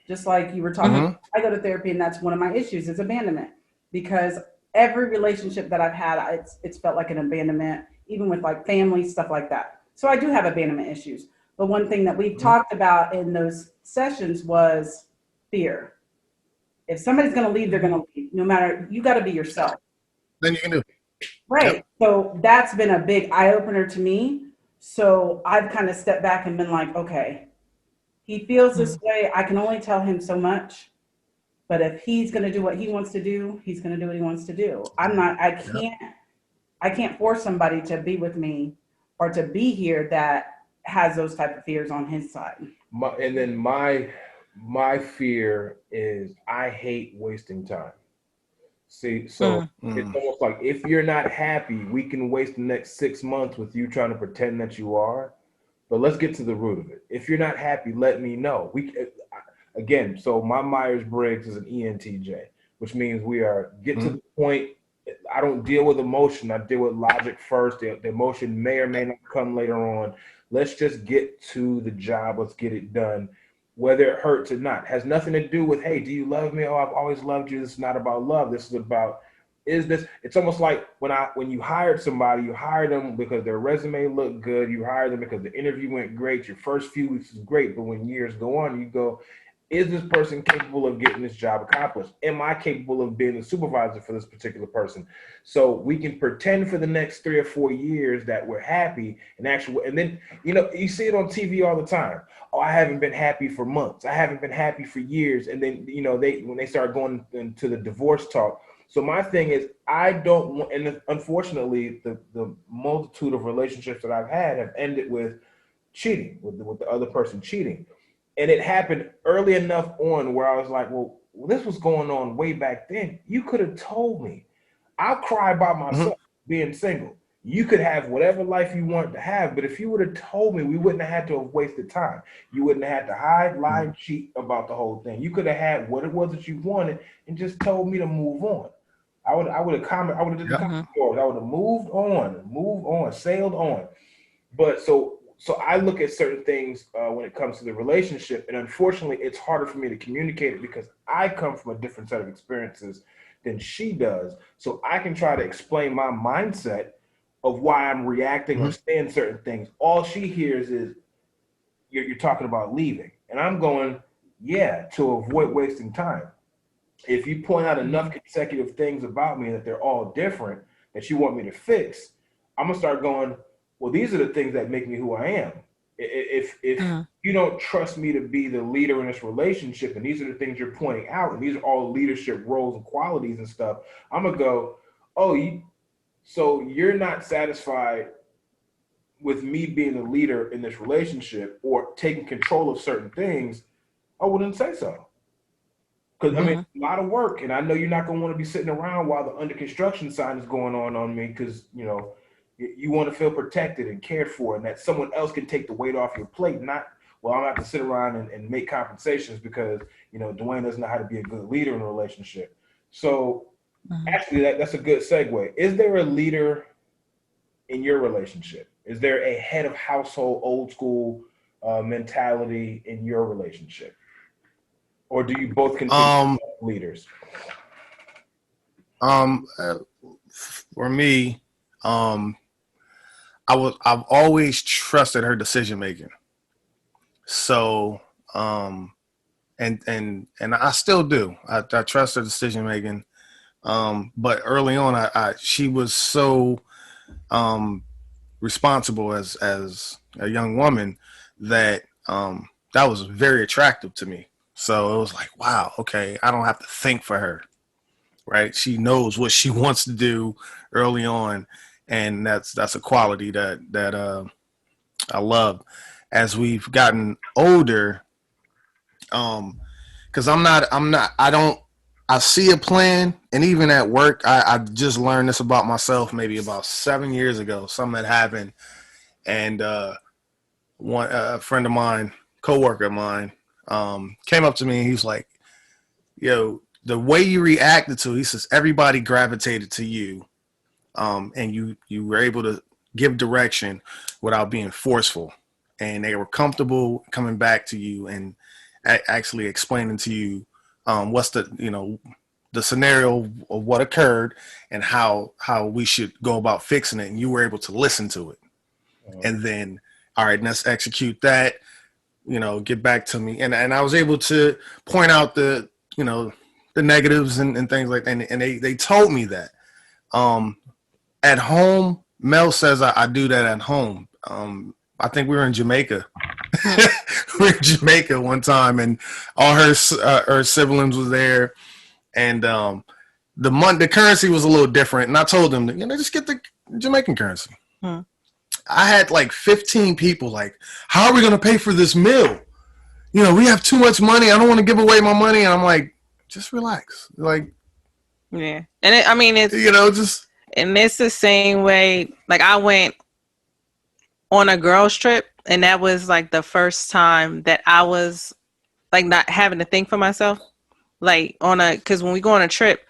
Speaker 3: just like you were talking. Mm-hmm. I go to therapy, and that's one of my issues is abandonment. Because every relationship that I've had, it's felt like an abandonment, even with family stuff like that. So I do have abandonment issues. But one thing that we've talked about in those sessions was fear. If somebody's going to leave, they're going to leave. No matter, you got to be yourself.
Speaker 1: Then you can do it.
Speaker 3: Right.
Speaker 1: Yep.
Speaker 3: So that's been a big eye opener to me. So I've kind of stepped back and been like, okay, he feels this way. I can only tell him so much. But if he's going to do what he wants to do, he's going to do what he wants to do. I can't force somebody to be with me or to be here that has those type of fears on his side.
Speaker 2: My fear is I hate wasting time. See, so it's almost like if you're not happy, we can waste the next 6 months with you trying to pretend that you are. But let's get to the root of it. If you're not happy, let me know. Again, so my Myers-Briggs is an ENTJ, which means we are get to the point. I don't deal with emotion. I deal with logic first. The emotion may or may not come later on. Let's just get to the job. Let's get it done. Whether it hurts or not, has nothing to do with, hey, do you love me? Oh, I've always loved you. This is not about love. This is about, it's almost like when you hired somebody, you hired them because their resume looked good. You hired them because the interview went great. Your first few weeks is great. But when years go on, you go, is this person capable of getting this job accomplished? Am I capable of being a supervisor for this particular person? So we can pretend for the next 3 or 4 years that we're happy and then, you see it on TV all the time. Oh, I haven't been happy for months. I haven't been happy for years. And then, when they start going into the divorce talk. So my thing is, I don't want, and unfortunately, the multitude of relationships that I've had have ended with cheating, with the other person cheating. And it happened early enough on where I was like, well, this was going on way back then. You could have told me. I'll cry by myself being single. You could have whatever life you want to have, but if you would have told me, we wouldn't have had to have wasted time. You wouldn't have had to hide, lie, and cheat about the whole thing. You could have had what it was that you wanted and just told me to move on. I would have did the comment board. I would have moved on, sailed on. But so I look at certain things when it comes to the relationship, and unfortunately, it's harder for me to communicate it because I come from a different set of experiences than she does. So I can try to explain my mindset of why I'm reacting or saying certain things. All she hears is, you're talking about leaving. And I'm going, yeah, to avoid wasting time. If you point out enough consecutive things about me that they're all different, that you want me to fix, I'm going to start going, well, these are the things that make me who I am. If you don't trust me to be the leader in this relationship, and these are the things you're pointing out, and these are all leadership roles and qualities and stuff, I'm going to go, so you're not satisfied with me being the leader in this relationship or taking control of certain things, I wouldn't say so. Because, I mean, it's a lot of work, and I know you're not going to want to be sitting around while the under construction sign is going on me because, you want to feel protected and cared for, and that someone else can take the weight off your plate, not, well, I'm going to have to sit around and make compensations because, Dwayne doesn't know how to be a good leader in a relationship. So actually, that's a good segue. Is there a leader in your relationship? Is there a head of household, old school mentality in your relationship? Or do you both consider leaders?
Speaker 1: For me, I've always trusted her decision making. So, and I still do. I trust her decision making. But early on, she was so responsible as a young woman that that was very attractive to me. So it was like, wow, okay, I don't have to think for her, right? She knows what she wants to do early on, and that's a quality that I love. As we've gotten older, because I see a plan, and even at work, I just learned this about myself maybe about 7 years ago. Something had happened, and one a friend of mine, coworker of mine, came up to me and he's like, "Yo, the way you reacted to it," he says, "everybody gravitated to you, and you were able to give direction without being forceful, and they were comfortable coming back to you and actually explaining to you what's the scenario of what occurred and how we should go about fixing it, and you were able to listen to it, and then, all right, let's execute that, get back to me." And I was able to point out the negatives and things like that, and they told me that. At home, Mel says I do that at home. I think we were in Jamaica. We were in Jamaica one time, and all her siblings was there, and the currency was a little different. And I told them, just get the Jamaican currency. I had like 15 people like, "How are we going to pay for this meal? We have too much money. I don't want to give away my money." And I'm like, just relax. Like,
Speaker 4: yeah. And it's, and it's the same way. Like, I went on a girls trip, and that was like the first time that I was like not having to think for myself. Like, because when we go on a trip,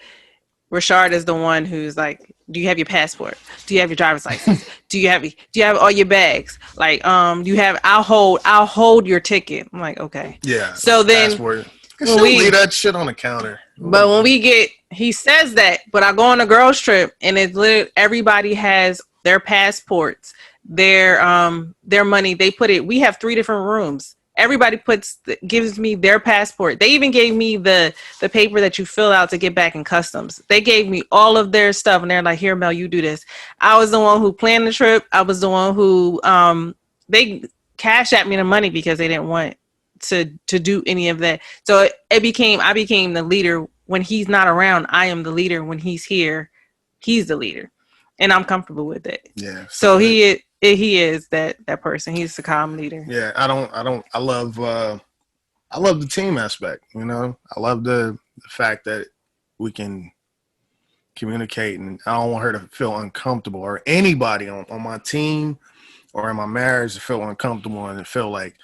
Speaker 4: Rashard is the one who's like, "Do you have your passport? Do you have your driver's license? Do you have all your bags? Like, I'll hold your ticket." I'm like, okay.
Speaker 1: Yeah.
Speaker 4: So then
Speaker 1: leave that shit on the counter.
Speaker 4: But when he says that, but I go on a girls trip, and it's literally everybody has their passports, their money. They put it. We have 3 different rooms. Everybody gives me their passport. They even gave me the paper that you fill out to get back in customs. They gave me all of their stuff, and they're like, "Here, Mel, you do this." I was the one who planned the trip. I was the one who they cashed at me the money because they didn't want to do any of that. So I became the leader. When he's not around, I am the leader. When he's here, he's the leader, and I'm comfortable with it.
Speaker 1: Yeah.
Speaker 4: So he is that person. He's the calm leader.
Speaker 1: Yeah. I love the team aspect. I love the fact that we can communicate, and I don't want her to feel uncomfortable, or anybody on my team or in my marriage to feel uncomfortable and feel like,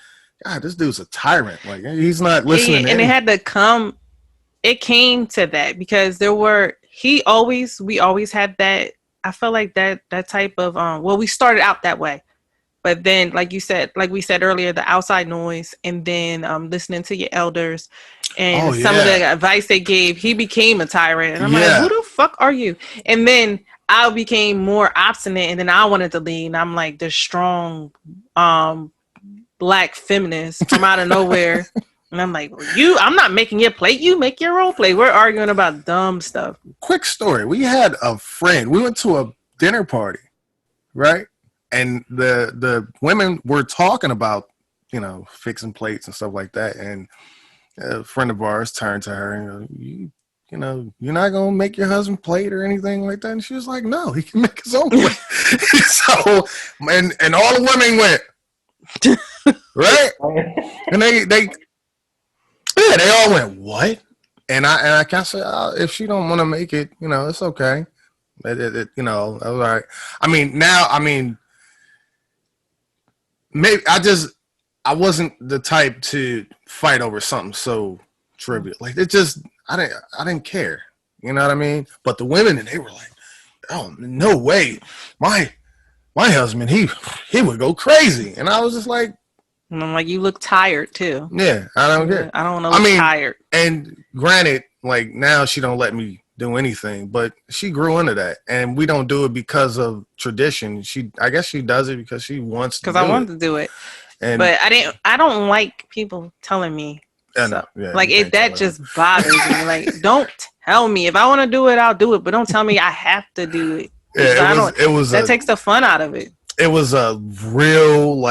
Speaker 1: God, this dude's a tyrant. Like, he's not listening.
Speaker 4: And it had to come. It came to that because we always had that. I felt like that type of, we started out that way, but then like we said earlier, the outside noise, and then listening to your elders and some of the advice they gave, he became a tyrant. And I'm like, who the fuck are you? And then I became more obstinate, and then I wanted to lead. And I'm like the strong, Black feminist from out of nowhere. And I'm like, I'm not making your plate. You make your own plate. We're arguing about dumb stuff.
Speaker 1: Quick story. We had a friend. We went to a dinner party, right? And the women were talking about, fixing plates and stuff like that. And a friend of ours turned to her and, you're not going to make your husband plate or anything like that. And she was like, no, he can make his own plate. So, and all the women went, right? And they all went, what? And I kind of said, if she don't want to make it, it's okay. I was all right. Maybe I wasn't the type to fight over something so trivial. Like, I didn't care. You know what I mean? But the women, and they were like, oh, no way. My husband, he would go crazy. And I was just like,
Speaker 4: and I'm like, you look tired too.
Speaker 1: Yeah, I don't care.
Speaker 4: I don't want to look tired.
Speaker 1: And granted, like, now she don't let me do anything. But she grew into that, and we don't do it because of tradition. I guess she does it because she wants to.
Speaker 4: Because I wanted to do it, but I don't like people telling me. So, that just bothers me. Like, don't tell me. If I want to do it, I'll do it. But don't tell me I have to do it.
Speaker 1: Yeah,
Speaker 4: that takes the fun out of it.
Speaker 1: It was a real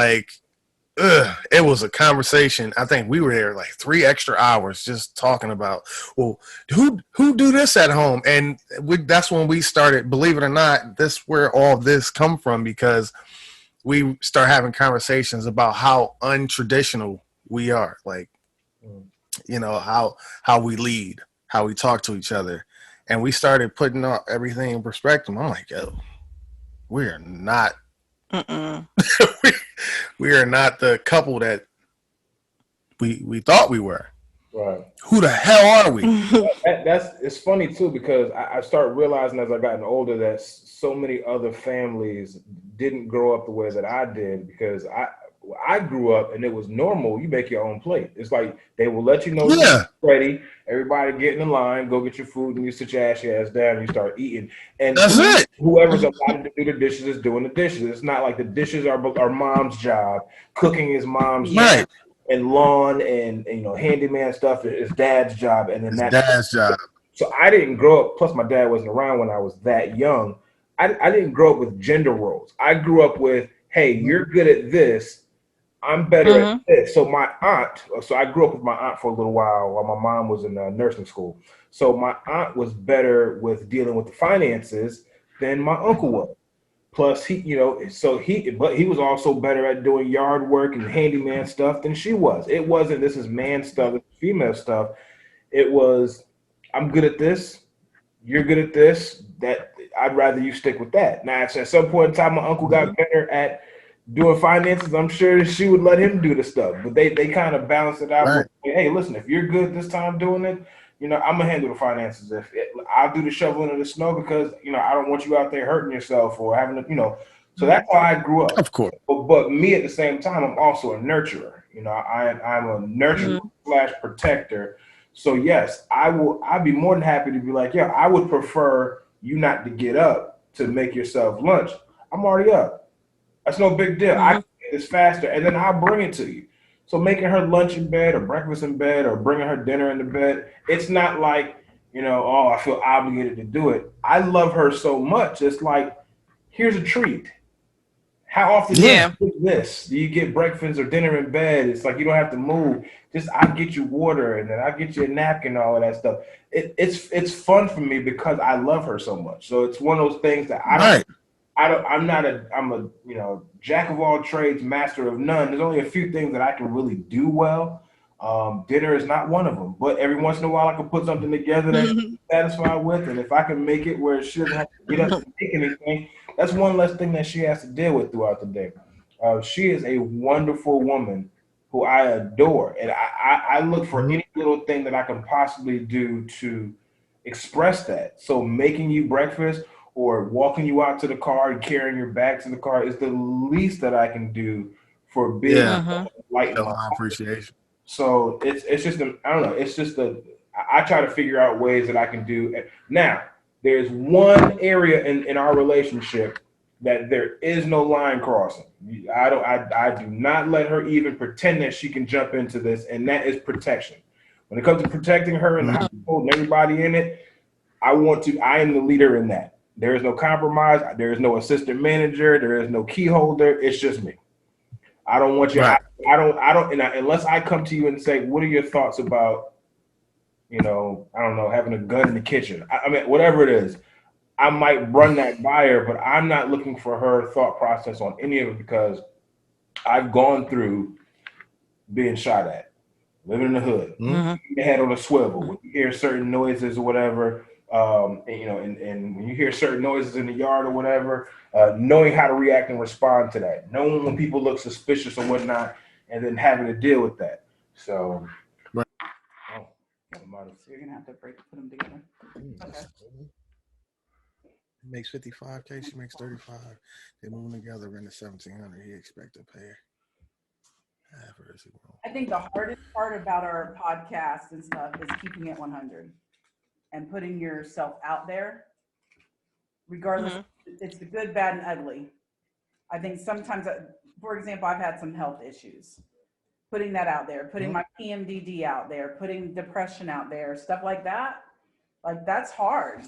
Speaker 1: it was a conversation. I think we were there like 3 extra hours just talking about, well, who do this at home, and that's when we started. Believe it or not, this where all this come from, because we start having conversations about how untraditional we are. Like, you know, how we lead, how we talk to each other, and we started putting everything in perspective. I'm like, yo, we are not. We are not the couple that we thought we were.
Speaker 2: Right.
Speaker 1: Who the hell are we?
Speaker 2: It's funny too, because I start realizing as I gotten older that so many other families didn't grow up the way that I did, because I grew up and it was normal. You make your own plate. It's like they will let you know you're ready. Everybody get in the line, go get your food, and you sit your ass down and you start eating. And
Speaker 1: that's it.
Speaker 2: Whoever's allowed to do the dishes is doing the dishes. It's not like the dishes are mom's job. Cooking is mom's job. And lawn and you know, handyman stuff is dad's job. And then that's
Speaker 1: dad's job.
Speaker 2: So I didn't grow up. Plus, my dad wasn't around when I was that young. I didn't grow up with gender roles. I grew up with, hey, you're good at this. I'm better at this. So I grew up with my aunt for a little while my mom was in nursing school. So my aunt was better with dealing with the finances than my uncle was. Plus, he was also better at doing yard work and handyman stuff than she was. It wasn't, this is man stuff, female stuff. It was, I'm good at this. You're good at this. That I'd rather you stick with that. Now, at some point in time, my uncle got better at doing finances. I'm sure she would let him do the stuff, but they kind of balance it out.
Speaker 1: Right.
Speaker 2: Hey, listen, if you're good this time doing it, you know, I'm gonna handle the finances. I'll do the shoveling of the snow, because you know I don't want you out there hurting yourself or having to, you know. So that's how I grew up.
Speaker 1: Of course.
Speaker 2: But me at the same time, I'm also a nurturer. You know, I'm a nurturer / protector. So yes, I'd be more than happy to be like, yeah, I would prefer you not to get up to make yourself lunch. I'm already up. That's no big deal. I can get this faster, and then I'll bring it to you. So making her lunch in bed or breakfast in bed or bringing her dinner in the bed, it's not like, you know, oh, I feel obligated to do it. I love her so much. It's like, here's a treat. How often do you do this? Do you get breakfast or dinner in bed? It's like you don't have to move. Just I'll get you water, and then I'll get you a napkin and all of that stuff. It's fun for me because I love her so much. So it's one of those things that I'm a you know, jack of all trades, master of none. There's only a few things that I can really do well. Dinner is not one of them, but every once in a while I can put something together that I'm satisfied with, and if I can make it where she doesn't have to get up and make anything, that's one less thing that she has to deal with throughout the day. She is a wonderful woman who I adore, and I look for any little thing that I can possibly do to express that. So making you breakfast or walking you out to the car and carrying your bag to the car is the least that I can do for being light in my appreciation. So it's just I don't know. It's just I try to figure out ways that I can do. Now, there's one area in our relationship that there is no line crossing. I do not let her even pretend that she can jump into this, and that is protection. When it comes to protecting her and the household and everybody in it, I am the leader in that. There is no compromise. There is no assistant manager. There is no key holder. It's just me. I don't want you. Right. Unless I come to you and say, what are your thoughts about, you know, I don't know, having a gun in the kitchen. I mean, whatever it is, I might run that by her, but I'm not looking for her thought process on any of it, because I've gone through being shot at, living in the hood, head on a swivel. When you hear certain noises or whatever, and when you hear certain noises in the yard or whatever, knowing how to react and respond to that, knowing when people look suspicious or whatnot, and then having to deal with that. So,
Speaker 3: you're gonna have to put them together. Okay.
Speaker 1: He makes 55K. She makes 35. They moving together in the 1,700. He expect to pay her.
Speaker 3: I think the hardest part about our podcast and stuff is keeping it 100. and putting yourself out there, regardless, it's the good, bad, and ugly. I think sometimes, for example, I've had some health issues. Putting that out there, putting my PMDD out there, putting depression out there, stuff like that, like that's hard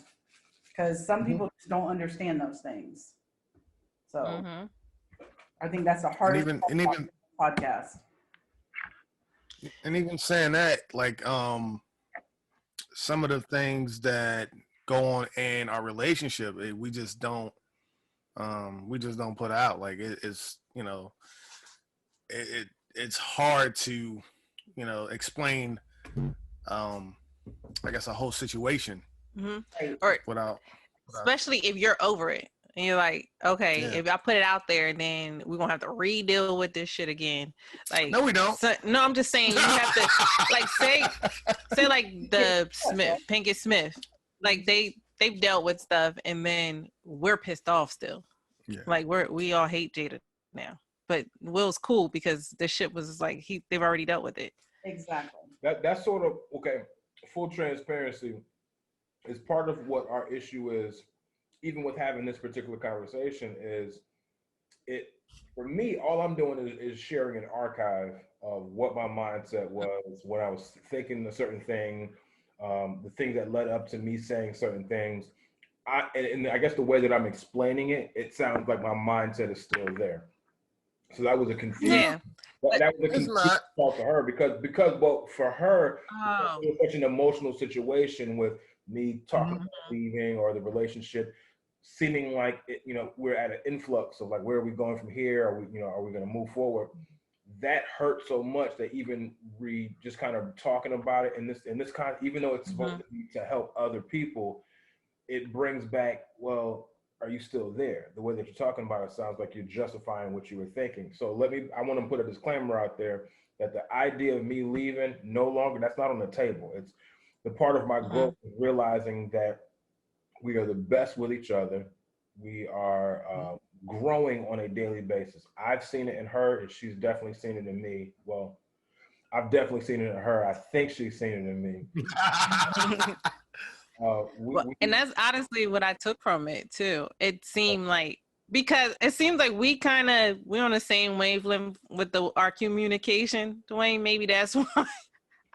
Speaker 3: because some people just don't understand those things. So I think that's the hardest podcast.
Speaker 1: And even saying that, like, some of the things that go on in our relationship, we just don't put out. Like it's, you know, it's hard to, you know, explain, I guess, a whole situation
Speaker 4: or
Speaker 1: without,
Speaker 4: especially if you're over it. And you're like, okay, if I put it out there, then we're gonna have to re-deal with this shit again. Like,
Speaker 1: no, we don't.
Speaker 4: So, no, I'm just saying you have to like say like the Pinkett Smith, like they've dealt with stuff, and then we're pissed off still. Yeah. Like we all hate Jada now, but Will's cool because this shit was like they've already dealt with it.
Speaker 3: Exactly.
Speaker 2: That's sort of okay. Full transparency is part of what our issue is. Even with having this particular conversation, is it for me, all I'm doing is sharing an archive of what my mindset was when I was thinking a certain thing, the things that led up to me saying certain things. And I guess the way that I'm explaining it, it sounds like my mindset is still there. So that was a confusion.
Speaker 4: Yeah.
Speaker 2: That was a confusion talk to her because well, for her, it was such an emotional situation with me talking about leaving or the relationship seeming like it, you know, we're at an influx of like, where are we going from here? Are we going to move forward? That hurt so much that even just kind of talking about it in this kind of, even though it's supposed to be to help other people, it brings back, well, are you still there? The way that you're talking about it sounds like you're justifying what you were thinking. So I want to put a disclaimer out there that the idea of me leaving no longer, that's not on the table. It's the part of my growth is realizing that we are the best with each other. We are growing on a daily basis. I've seen it in her, and she's definitely seen it in me. Well, I've definitely seen it in her. I think she's seen it in me.
Speaker 4: And that's honestly what I took from it too. It seemed like, because it seems like we're on the same wavelength with our communication, Dwayne. Maybe that's why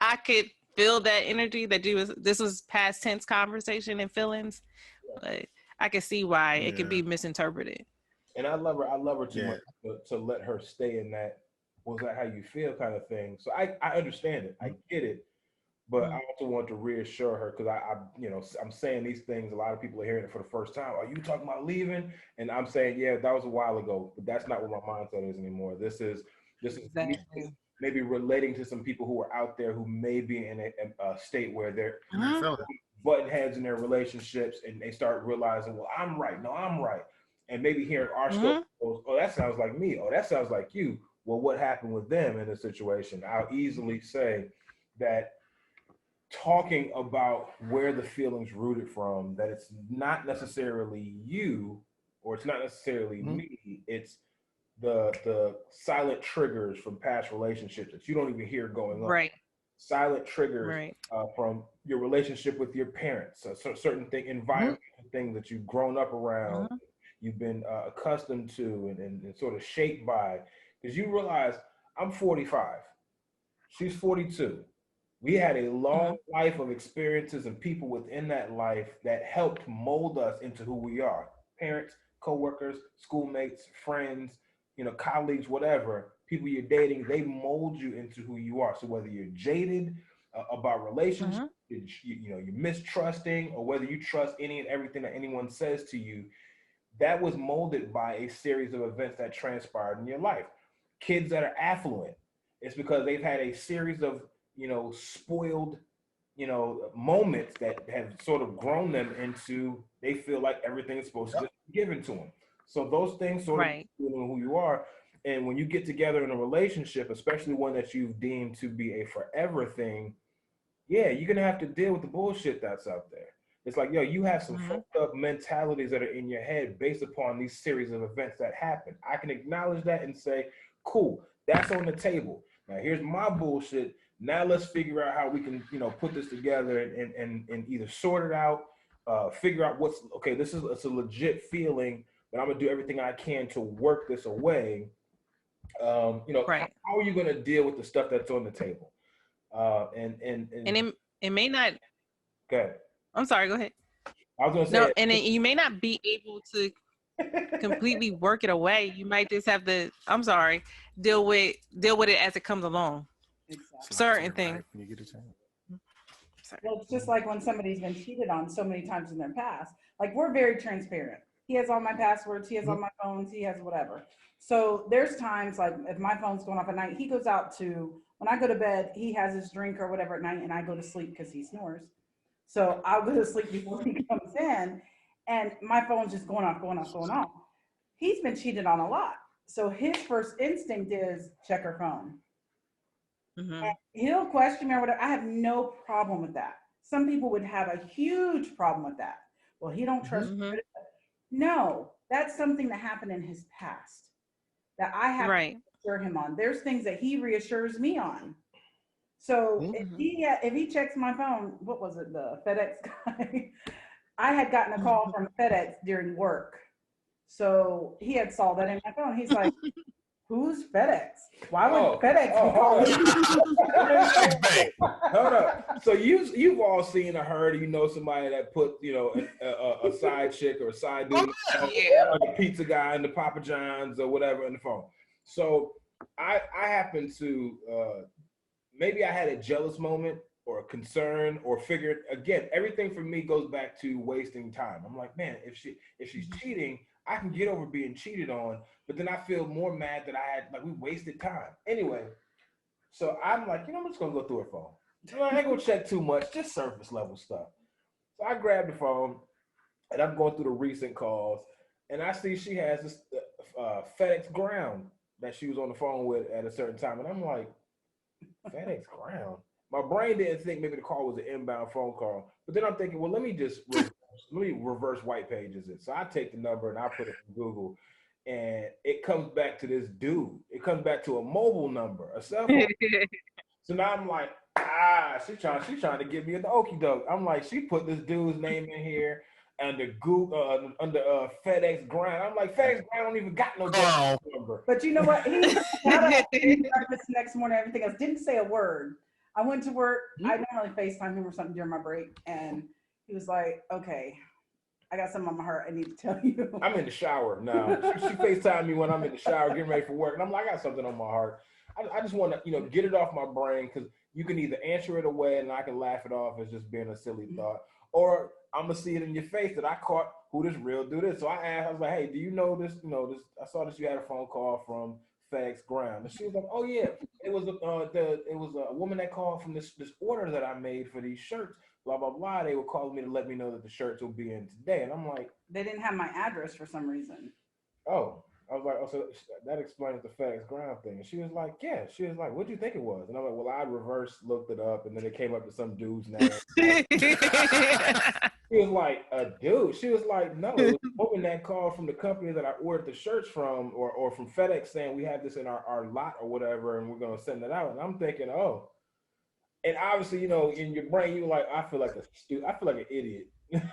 Speaker 4: I could feel that energy that this was past tense conversation and feelings, but I can see why it could be misinterpreted.
Speaker 2: And I love her too much to let her stay in that, was that how you feel kind of thing. So I understand it. I get it. But I also want to reassure her, because I'm saying these things. A lot of people are hearing it for the first time. Are you talking about leaving? And I'm saying, yeah, that was a while ago, but that's not what my mindset is anymore. This is exactly. Maybe relating to some people who are out there who may be in a state where they're butting heads in their relationships, and they start realizing, well, I'm right. No, I'm right. And maybe hearing our story goes, oh, that sounds like me. Oh, that sounds like you. Well, what happened with them in this situation? I'll easily say that talking about where the feeling's rooted from, that it's not necessarily you, or it's not necessarily me. It's the silent triggers from past relationships that you don't even hear going on.
Speaker 4: Right.
Speaker 2: Silent triggers from your relationship with your parents, certain environmental things that you've grown up around, you've been accustomed to and sort of shaped by. Because you realize I'm 45, she's 42. We had a long life of experiences and people within that life that helped mold us into who we are. Parents, coworkers, schoolmates, friends, colleagues, whatever, people you're dating, they mold you into who you are. So whether you're jaded about relationships, you're mistrusting, or whether you trust any and everything that anyone says to you, that was molded by a series of events that transpired in your life. Kids that are affluent, it's because they've had a series of spoiled, moments that have sort of grown them into, they feel like everything is supposed to be given to them. So those things sort of who you are. And when you get together in a relationship, especially one that you've deemed to be a forever thing, you're going to have to deal with the bullshit that's out there. It's like, you have some fucked up mentalities that are in your head based upon these series of events that happen. I can acknowledge that and say, cool, that's on the table. Now, here's my bullshit Now let's figure out how we can, put this together and either sort it out, figure out this is it's a legit feeling, but I'm gonna do everything I can to work this away.
Speaker 4: Right.
Speaker 2: How are you gonna deal with the stuff that's on the table? And
Speaker 4: it may not.
Speaker 2: Go ahead.
Speaker 4: I'm sorry. Go ahead.
Speaker 2: I was gonna say
Speaker 4: and you may not be able to completely work it away. You might just have to. I'm sorry. Deal with it as it comes along.
Speaker 3: Exactly.
Speaker 4: Certain things.
Speaker 1: When you get a chance.
Speaker 3: Well, it's just like when somebody's been cheated on so many times in their past. Like, we're very transparent. He has all my passwords. He has all my phones. He has whatever. So there's times like if my phone's going off at night, he goes out when I go to bed, he has his drink or whatever at night, and I go to sleep because he snores. So I'll go to sleep before he comes in, and my phone's just going off. He's been cheated on a lot. So his first instinct is check her phone.
Speaker 4: Mm-hmm.
Speaker 3: And he'll question me or whatever. I have no problem with that. Some people would have a huge problem with that. Well, he don't trust me. No, that's something that happened in his past that I have to reassure him on. There's things that he reassures me on. So if he checks my phone, what was it, the FedEx guy? I had gotten a call from FedEx during work. So he had saw that in my phone. He's like, who's FedEx? Why would FedEx be calling?
Speaker 2: Hold up. So you've all seen or heard, somebody that put, a side chick or a side dude, or the pizza guy and the Papa John's or whatever in the phone. So I happen to, maybe I had a jealous moment or a concern or figured, again, everything for me goes back to wasting time. I'm like, man, if she's cheating, I can get over being cheated on, but then I feel more mad that we wasted time. Anyway, so I'm like, I'm just going to go through her phone. I ain't going to check too much, just surface level stuff. So I grabbed the phone, and I'm going through the recent calls, and I see she has this FedEx Ground that she was on the phone with at a certain time. And I'm like, FedEx Ground? My brain didn't think maybe the call was an inbound phone call. But then I'm thinking, well, let me reverse white pages it. So I take the number and I put it in Google, and it comes back to this dude. It comes back to a mobile number, a cell phone. So now I'm like, she's trying to get me at the okie doke. I'm like, she put this dude's name in here under Google, under FedEx Ground. I'm like, FedEx Ground don't even got no number.
Speaker 3: But you know what? He got up this next morning, everything else, didn't say a word. I went to work. I normally FaceTime him or something during my break, and he was like, okay, I got something on my heart I need to tell you.
Speaker 2: I'm in the shower now. She FaceTime me when I'm in the shower getting ready for work, and I'm like, I got something on my heart. I just want to, get it off my brain, because you can either answer it away and I can laugh it off as just being a silly thought, or I'm going to see it in your face that I caught who this real dude is. So I asked, I was like, hey, do you know this? I saw that you had a phone call from FedEx Ground. And she was like, oh yeah, it was a woman that called from this order that I made for these shirts, blah, blah, blah. They were calling me to let me know that the shirts will be in today. And I'm like,
Speaker 3: they didn't have my address for some reason.
Speaker 2: Oh, I was like, oh, so that explains the FedEx Ground thing. And she was like, yeah. She was like, what do you think it was? And I'm like, well, I reverse looked it up, and then it came up to some dude's name. She was like, a dude? She was like, no, it was a woman that called from the company that I ordered the shirts from, or from FedEx, saying we have this in our lot or whatever, and we're going to send it out. And I'm thinking, oh. And obviously, in your brain, you're like, I feel like an idiot.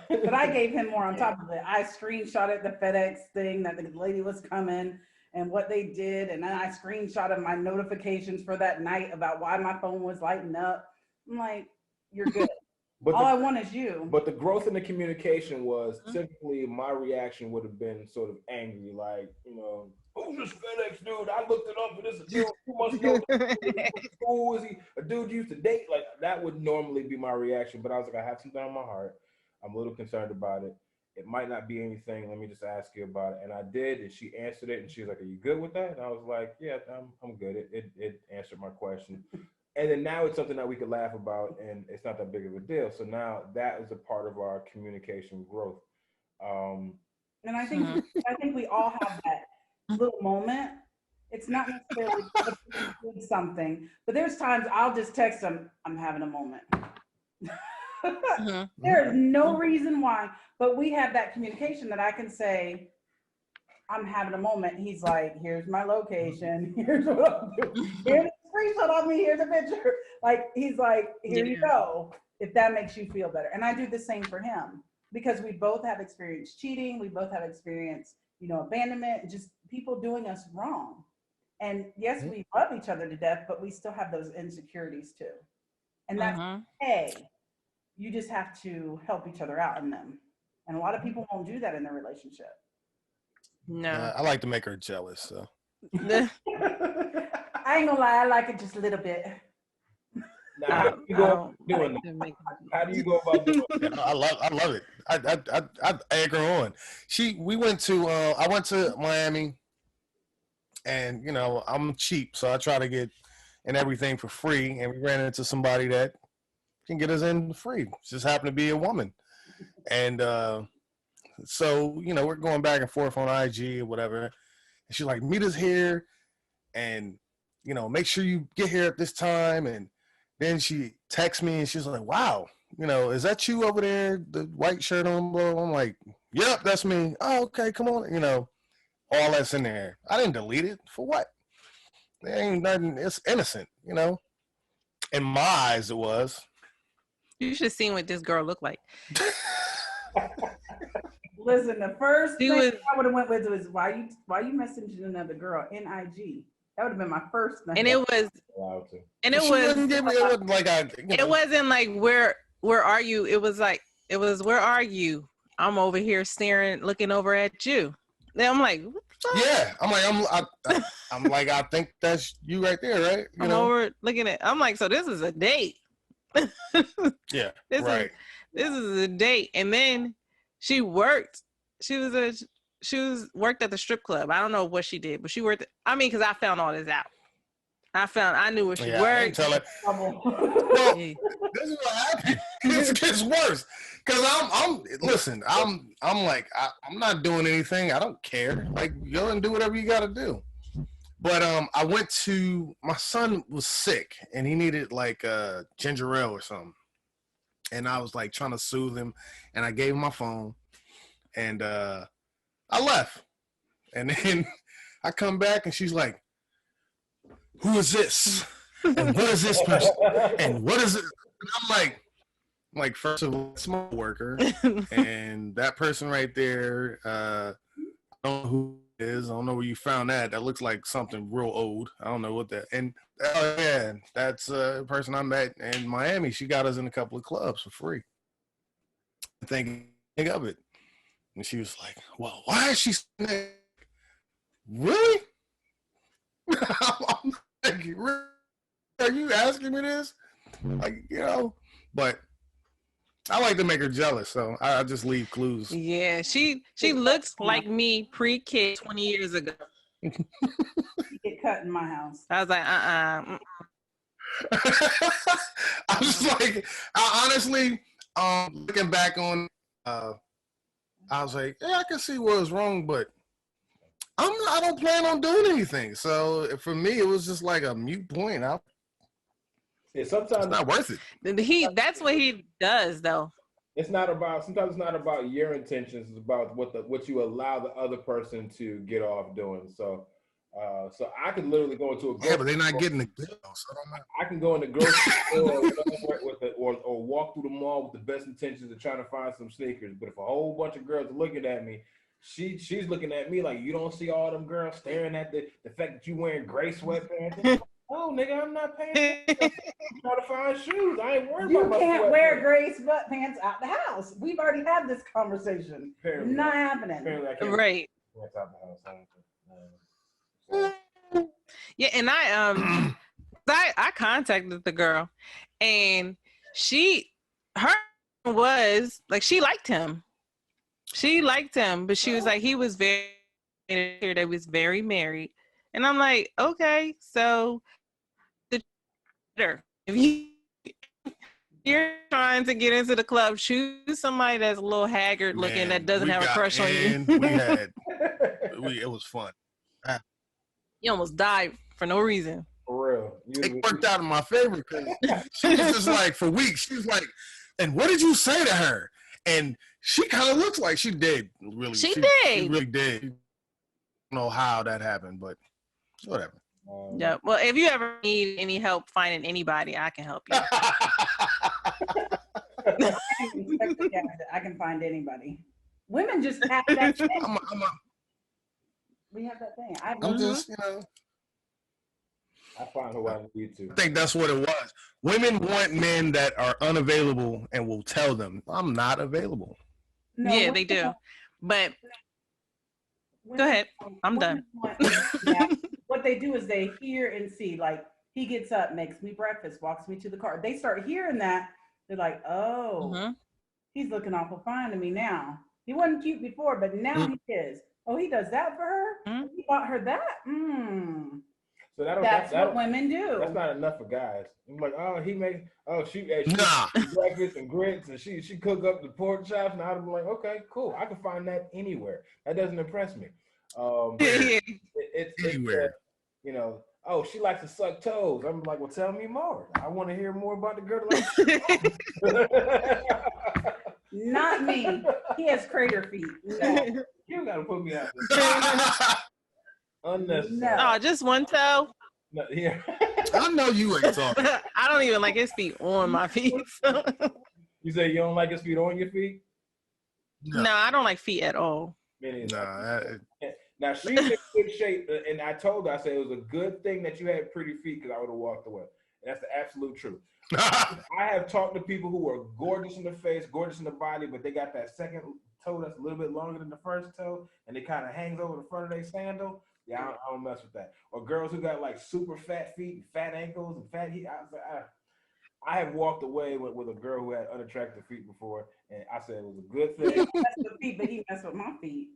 Speaker 3: But I gave him more on top of it. I screenshotted the FedEx thing that the lady was coming and what they did. And then I screenshotted my notifications for that night about why my phone was lighting up. I'm like, you're good. But all I want is you.
Speaker 2: But the growth in the communication was typically my reaction would have been sort of angry, like, who's this FedEx dude? I looked it up, and this is a dude who must know. Who is he? A dude used to date? Like, that would normally be my reaction. But I was like, I have something on my heart. I'm a little concerned about it. It might not be anything. Let me just ask you about it. And I did, and she answered it, and she was like, are you good with that? And I was like, yeah, I'm good. It answered my question. And then now it's something that we could laugh about, and it's not that big of a deal. So now that is a part of our communication growth.
Speaker 3: And I think we all have that little moment. It's not necessarily something, but there's times I'll just text them, I'm having a moment. There is no reason why, but we have that communication that I can say, I'm having a moment. He's like, here's my location. Here's what I'm doing. Here's the screenshot on me. Here's a picture. Like, he's like, here you go. If that makes you feel better. And I do the same for him because we both have experienced cheating. We both have experienced, abandonment, just people doing us wrong. And yes, we love each other to death, but we still have those insecurities too. And that's okay. You just have to help each other out in them. And a lot of people won't do that in their relationship.
Speaker 4: No.
Speaker 1: I like to make her jealous, so.
Speaker 3: I ain't gonna lie, I like it just a little bit.
Speaker 2: Now, how do you go about doing that? How do you go about doing that?
Speaker 1: I love it. I egg her on. I went to Miami, and I'm cheap, so I try to get and everything for free. And we ran into somebody that can get us in free. Just happened to be a woman, and so we're going back and forth on IG or whatever. And she's like, "Meet us here, and make sure you get here at this time." And then she texts me and she's like, "Wow, is that you over there, the white shirt on below?" I'm like, "Yep, that's me." "Oh, okay, come on." All that's in there. I didn't delete it. For what? There ain't nothing. It's innocent, In my eyes, it was.
Speaker 4: You should have seen what this girl looked like.
Speaker 3: Listen, the first thing I would have went with was why you messaging another girl in IG? That would have been my first thing.
Speaker 4: And it was it wasn't like where are you? It was where are you? I'm over here staring, looking over at you. Then I'm like, what the fuck?
Speaker 1: Yeah, I'm like, I think that's you right there, right?
Speaker 4: I'm over looking at. I'm like, so this is a date.
Speaker 1: Yeah,
Speaker 4: this
Speaker 1: right.
Speaker 4: This is a date, and then she worked. She worked at the strip club. I don't know what she did, but she worked. Because I found all this out. I knew where she worked. I didn't tell her.
Speaker 1: Well, this is what happened. This gets worse because I'm like, I'm not doing anything. I don't care. Like, go and do whatever you got to do. But I went to, my son was sick and he needed like ginger ale or something. And I was like trying to soothe him, and I gave him my phone, and I left. And then I come back and she's like, "Who is this? And what is this person? And what is it?" And I'm like, first of all, it's my worker, and that person right there, I don't know who it is. I don't know where you found that. That looks like something real old. I don't know what that. And yeah, that's a person I met in Miami. She got us in a couple of clubs for free. Think of it. And she was like, "Well, why is she saying that?" Really? I'm like, really? Are you asking me this? Like, but I like to make her jealous, so I just leave clues.
Speaker 4: Yeah, she looks like me pre-kid 20 years ago.
Speaker 3: You get cut in my house.
Speaker 4: I was like,
Speaker 1: I was like, I honestly, looking back on, I was like, yeah, I can see what was wrong, but I don't plan on doing anything. So for me, it was just like a mute point.
Speaker 2: Sometimes
Speaker 1: it's not worth it.
Speaker 4: That's what he does, though.
Speaker 2: Sometimes it's not about your intentions. It's about what you allow the other person to get off doing. So I could literally go into a grocery
Speaker 1: but they're not getting the deal. So
Speaker 2: I can go in the grocery store or walk through the mall with the best intentions of trying to find some sneakers. But if a whole bunch of girls are looking at me, she's looking at me like, you don't see all them girls staring at the fact that you wearing gray sweatpants. Oh, nigga, I'm not paying. I'm trying to find shoes. I ain't worried about my sweatpants.
Speaker 3: You can't wear gray sweatpants out the house. We've already had this conversation.
Speaker 2: Apparently,
Speaker 3: not happening.
Speaker 4: Right.
Speaker 2: Out the house.
Speaker 4: Yeah, and I contacted the girl, and her was like, she liked him. She liked him, but she was like, he was very married. And I'm like, okay, so if you're trying to get into the club, choose somebody that's a little haggard looking, that doesn't have a crush on you.
Speaker 1: It was fun.
Speaker 4: You almost died for no reason.
Speaker 2: For real.
Speaker 1: It worked out in my favor because she was just like, for weeks, she was like, "And what did you say to her?" And she kind of looks like she did. Really,
Speaker 4: she did.
Speaker 1: She really did. I don't know how that happened, but whatever.
Speaker 4: Yeah. Well, if you ever need any help finding anybody, I can help you.
Speaker 3: I can find anybody. Women just have that thing. We have that thing.
Speaker 1: I'm just, you know.
Speaker 2: I find who I need to.
Speaker 1: I think that's what it was. Women want men that are unavailable and will tell them, I'm not available.
Speaker 4: No, yeah, they do. But go ahead. I'm done.
Speaker 3: What they do is they hear and see, like, he gets up, makes me breakfast, walks me to the car. They start hearing that. They're like, oh, he's looking awful fine to me now. He wasn't cute before, but now he is. Oh, he does that for her? He bought her that?
Speaker 2: So
Speaker 3: that's what women do.
Speaker 2: That's not enough for guys. I'm like, oh, she breakfast and grits, and she cook up the pork chops, and I'd be like, okay, cool. I can find that anywhere. That doesn't impress me. It's anywhere. You know, oh, she likes to suck toes. I'm like, well, tell me more. I want to hear more about the girl.
Speaker 3: Not me. He has crater feet. No.
Speaker 2: You gotta put me out there. Unnecessary.
Speaker 4: No, just one toe.
Speaker 2: No, yeah.
Speaker 1: I know you ain't talking.
Speaker 4: I don't even like his feet on my feet. So.
Speaker 2: You say you don't like his feet on your feet?
Speaker 4: No, I don't like feet at all.
Speaker 2: Now she's in good shape, and I told her, I said it was a good thing that you had pretty feet because I would have walked away. And that's the absolute truth. I have talked to people who are gorgeous in the face, gorgeous in the body, but they got that second toe that's a little bit longer than the first toe, and it kind of hangs over the front of their sandal. Yeah, I don't mess with that. Or girls who got like super fat feet, fat ankles, and fat heat. I have walked away with a girl who had unattractive feet before, and I said it was a good thing.
Speaker 3: He messed with feet, but he messed with my feet.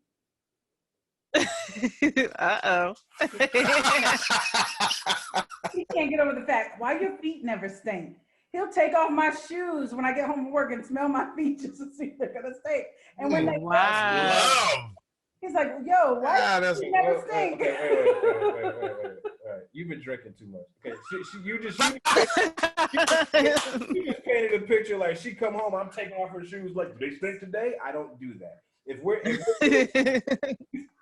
Speaker 4: Uh-oh.
Speaker 3: He can't get over the fact, why your feet never stink? He'll take off my shoes when I get home from work and smell my feet just to see if they're gonna stink. And when they he's like, yo, why you never stink?
Speaker 2: Wait. You've been drinking too much. Okay, you just painted a picture like she come home, I'm taking off her shoes. Like, do they stink today? I don't do that. If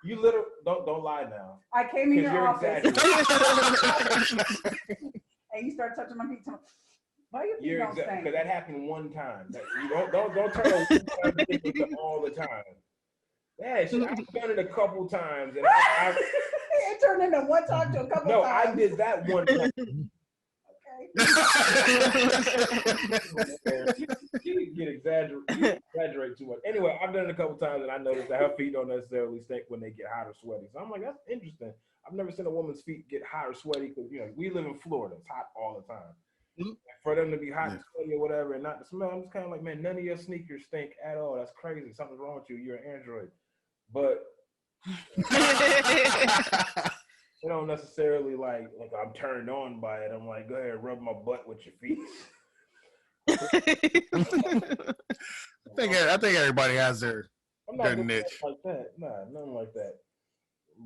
Speaker 2: you literally don't lie now.
Speaker 3: I came in your office and you start touching my feet. Why your feet don't stink?
Speaker 2: Because that happened one time. You don't turn a one-time all the time. Yeah, I've done it a couple times, and
Speaker 3: it turned into one time to a couple times.
Speaker 2: No, I did that one time. She get exaggerate too much. Anyway, I've done it a couple times, and I noticed that her feet don't necessarily stink when they get hot or sweaty. So I'm like, that's interesting. I've never seen a woman's feet get hot or sweaty because we live in Florida. It's hot all the time. For them to be hot and sweaty or whatever, and not to smell, I'm just kind of like, man, none of your sneakers stink at all. That's crazy. Something's wrong with you. You're an android. But you don't necessarily like I'm turned on by it. I'm like, go ahead, rub my butt with your feet.
Speaker 1: I think everybody has their niche.
Speaker 2: Like that. Nah, nothing like that.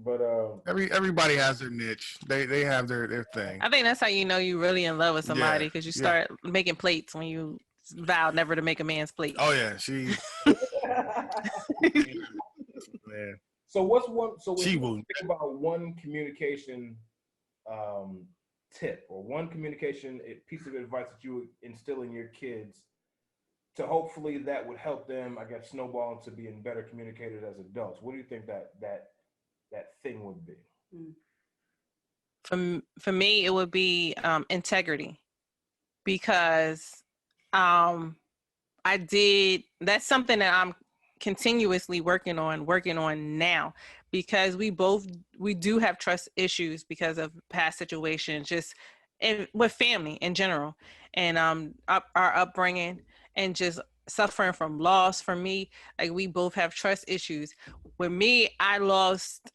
Speaker 2: But
Speaker 1: everybody has their niche. They have their thing.
Speaker 4: I think that's how you know you really in love with somebody, because you start making plates when you vow never to make a man's plate.
Speaker 1: Oh yeah, she. Man.
Speaker 2: So what's one? So when you think about one communication tip or one communication piece of advice that you would instill in your kids, to hopefully that would help them, I guess, snowball into being better communicators as adults. What do you think that thing would be?
Speaker 4: For me, it would be integrity, because that's something that I'm continuously working on now, because we do have trust issues because of past situations, just with family in general, and our upbringing, and just suffering from loss. For me, like, we both have trust issues. With me, I lost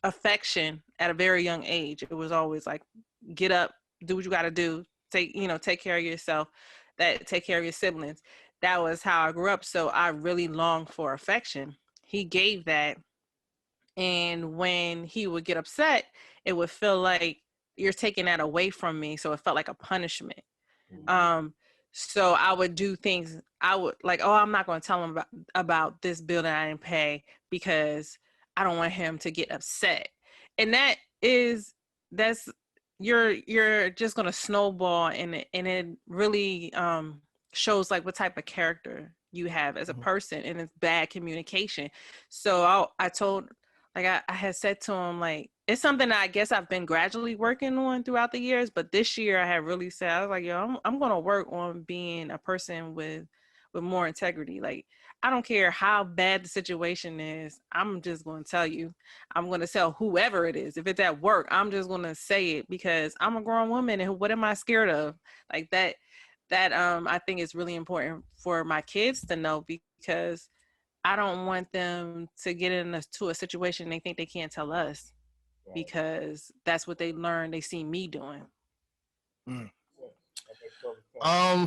Speaker 4: affection at a very young age. It was always like, get up, do what you got to do, take care of yourself, take care of your siblings. That was how I grew up. So I really longed for affection. He gave that. And when he would get upset, it would feel like you're taking that away from me. So it felt like a punishment. Mm-hmm. So I would do things. I would like, I'm not going to tell him about this bill that I didn't pay because I don't want him to get upset. that's you're just gonna snowball, and it really shows like what type of character you have as a person, and it's bad communication. So I told, like I had said to him, like, it's something that I guess I've been gradually working on throughout the years, but this year I had really said, I was like, yo, I'm gonna work on being a person with more integrity. Like, I don't care how bad the situation is, I'm just going to tell you. I'm going to tell whoever it is. If it's at work, I'm just going to say it, because I'm a grown woman, and what am I scared of? Like that I think is really important for my kids to know, because I don't want them to get into a situation they think they can't tell us, because that's what they learn. They see me doing.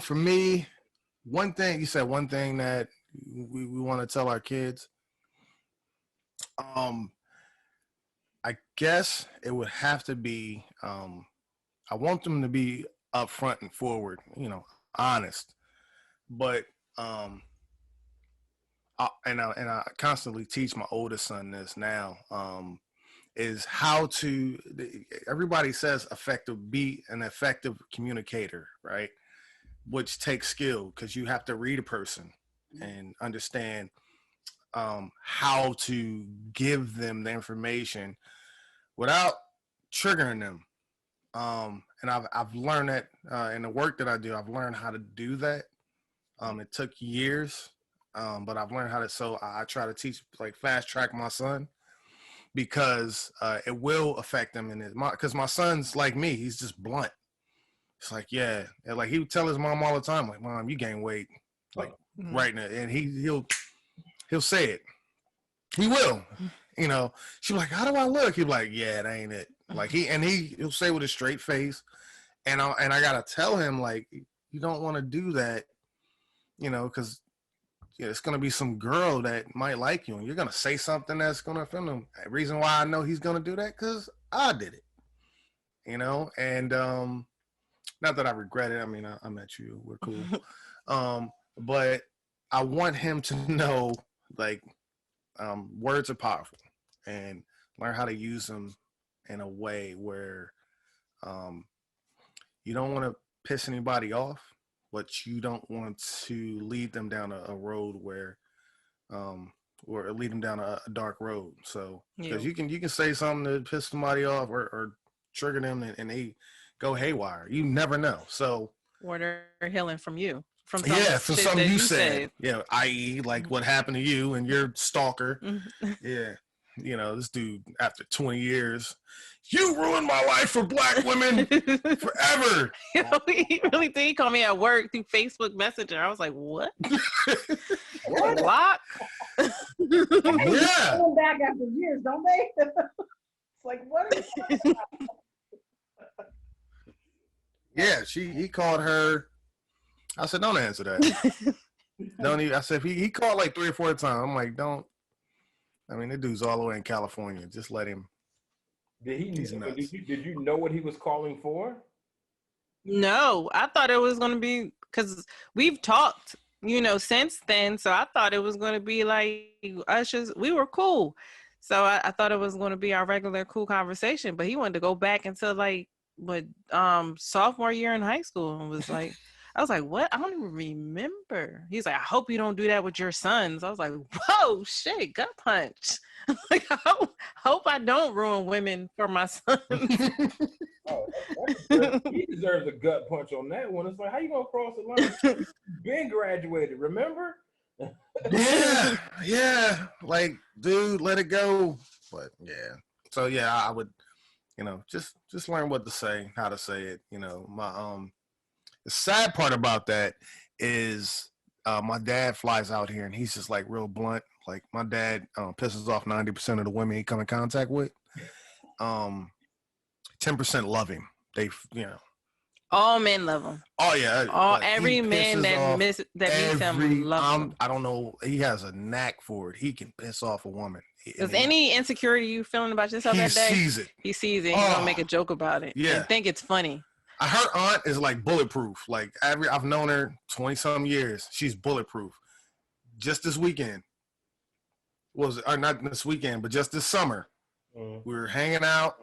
Speaker 1: For me, one thing that we want to tell our kids. I guess it would have to be. I want them to be upfront and forward, honest. But I constantly teach my oldest son this now. Is how to. Everybody says be an effective communicator, right? Which takes skill, because you have to read a person and understand how to give them the information without triggering them. And I've learned that in the work that I do. I've learned how to do that. It took years, but I've learned how to. So I try to teach, like, fast track my son, because it will affect him in because my son's like me. He's just blunt. It's like, yeah, and like he would tell his mom all the time, like, "Mom, you gain weight," like right now, and he'll say it. He will, She'll be like, "How do I look?" He'll be like, "Yeah, that ain't it." Like he'll say with a straight face, and I gotta tell him, like, you don't want to do that, because it's gonna be some girl that might like you, and you're gonna say something that's gonna offend him. The reason why I know he's gonna do that, because I did it, and not that I regret it. I mean, I met you. We're cool. But I want him to know, like, words are powerful, and learn how to use them in a way where you don't want to piss anybody off, but you don't want to lead them down a road where, or lead them down a dark road. So, because you can say something to piss somebody off or trigger them, and they go haywire. You never know. So,
Speaker 4: or they're healing from you. From
Speaker 1: something you said. Yeah, i.e., like what happened to you and your stalker. Yeah. This dude, after 20 years, you ruined my life for black women forever.
Speaker 4: He really did. He called me at work through Facebook Messenger. I was like, what? What? Block?
Speaker 3: Yeah. Going back after years, don't they? It's like, what are you talking about?
Speaker 1: Yeah, he called her. I said, don't answer that. Don't even. I said, he called like 3 or 4 times. I'm like, don't. I mean, the dude's all the way in California. Just let him.
Speaker 2: Did you know what he was calling for?
Speaker 4: No, I thought it was going to be, because we've talked, since then. So I thought it was going to be like we were cool. So I thought it was going to be our regular cool conversation. But he wanted to go back until like sophomore year in high school, and was like, I was like, what? I don't even remember. He's like, I hope you don't do that with your sons. I was like, whoa, shit, gut punch. Like, I hope I don't ruin women for my sons.
Speaker 2: He deserves a gut punch on that one. It's like, how you gonna cross the line? You've been graduated, remember?
Speaker 1: Yeah. Like, dude, let it go. But yeah. So yeah, I would, just learn what to say, how to say it. The sad part about that is my dad flies out here, and he's just like real blunt. Like, my dad pisses off 90% of the women he come in contact with. 10% love him. They,
Speaker 4: all men love him.
Speaker 1: Oh yeah.
Speaker 4: Every man that meets him loves him.
Speaker 1: I don't know. He has a knack for it. He can piss off a woman.
Speaker 4: Is any insecurity you feeling about yourself that day?
Speaker 1: He sees it.
Speaker 4: He sees it. He's gonna make a joke about it.
Speaker 1: Yeah.
Speaker 4: And think it's funny.
Speaker 1: Her aunt is like bulletproof. Like, I've known her 20-some years. She's bulletproof. Just this weekend, or not this weekend, but just this summer, We were hanging out,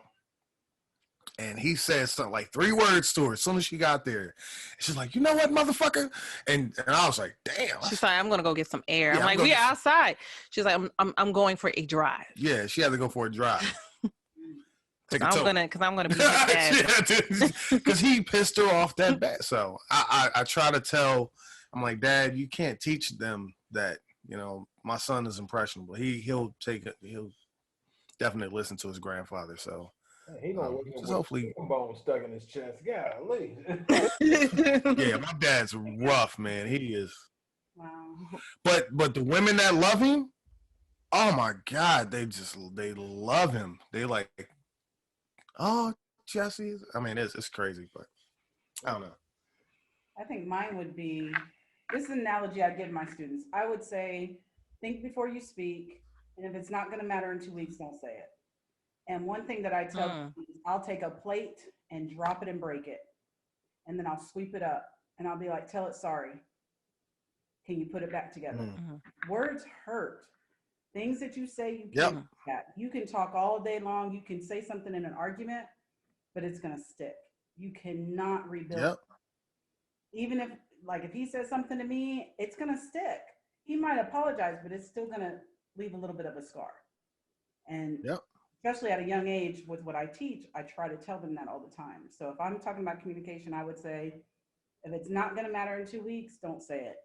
Speaker 1: and he said something like 3 words to her as soon as she got there. She's like, "You know what, motherfucker?" And I was like, "Damn."
Speaker 4: She's like, "I'm gonna go get some air." Yeah, I'm like, "We outside." She's like, "I'm going for a drive."
Speaker 1: Yeah, she had to go for a drive.
Speaker 4: Because I'm gonna be his dad.
Speaker 1: Because he pissed her off that bad. So I try to tell, I'm like, "Dad, you can't teach them that. You know, my son is impressionable. He'll take it. He'll definitely listen to his grandfather." So
Speaker 2: he gonna just
Speaker 1: hopefully
Speaker 2: bone stuck in his chest. Golly.
Speaker 1: Yeah, my dad's rough, man. He is. Wow. But the women that love him, oh my God, they love him. They like, oh, Jesse. I mean, it's crazy, but I don't know.
Speaker 3: I think mine would be, this is an analogy I give my students. I would say, think before you speak, and if it's not going to matter in 2 weeks, don't say it. And one thing that I tell them is, I'll take a plate and drop it and break it, and then I'll sweep it up, and I'll be like, tell it sorry. Can you put it back together? Mm-hmm. Words hurt. Things that you say, you can't. Yep. You can talk all day long. You can say something in an argument, but it's going to stick. You cannot rebuild. Yep. Even if he says something to me, it's going to stick. He might apologize, but it's still going to leave a little bit of a scar. And especially at a young age with what I teach, I try to tell them that all the time. So if I'm talking about communication, I would say, if it's not going to matter in 2 weeks, don't say it.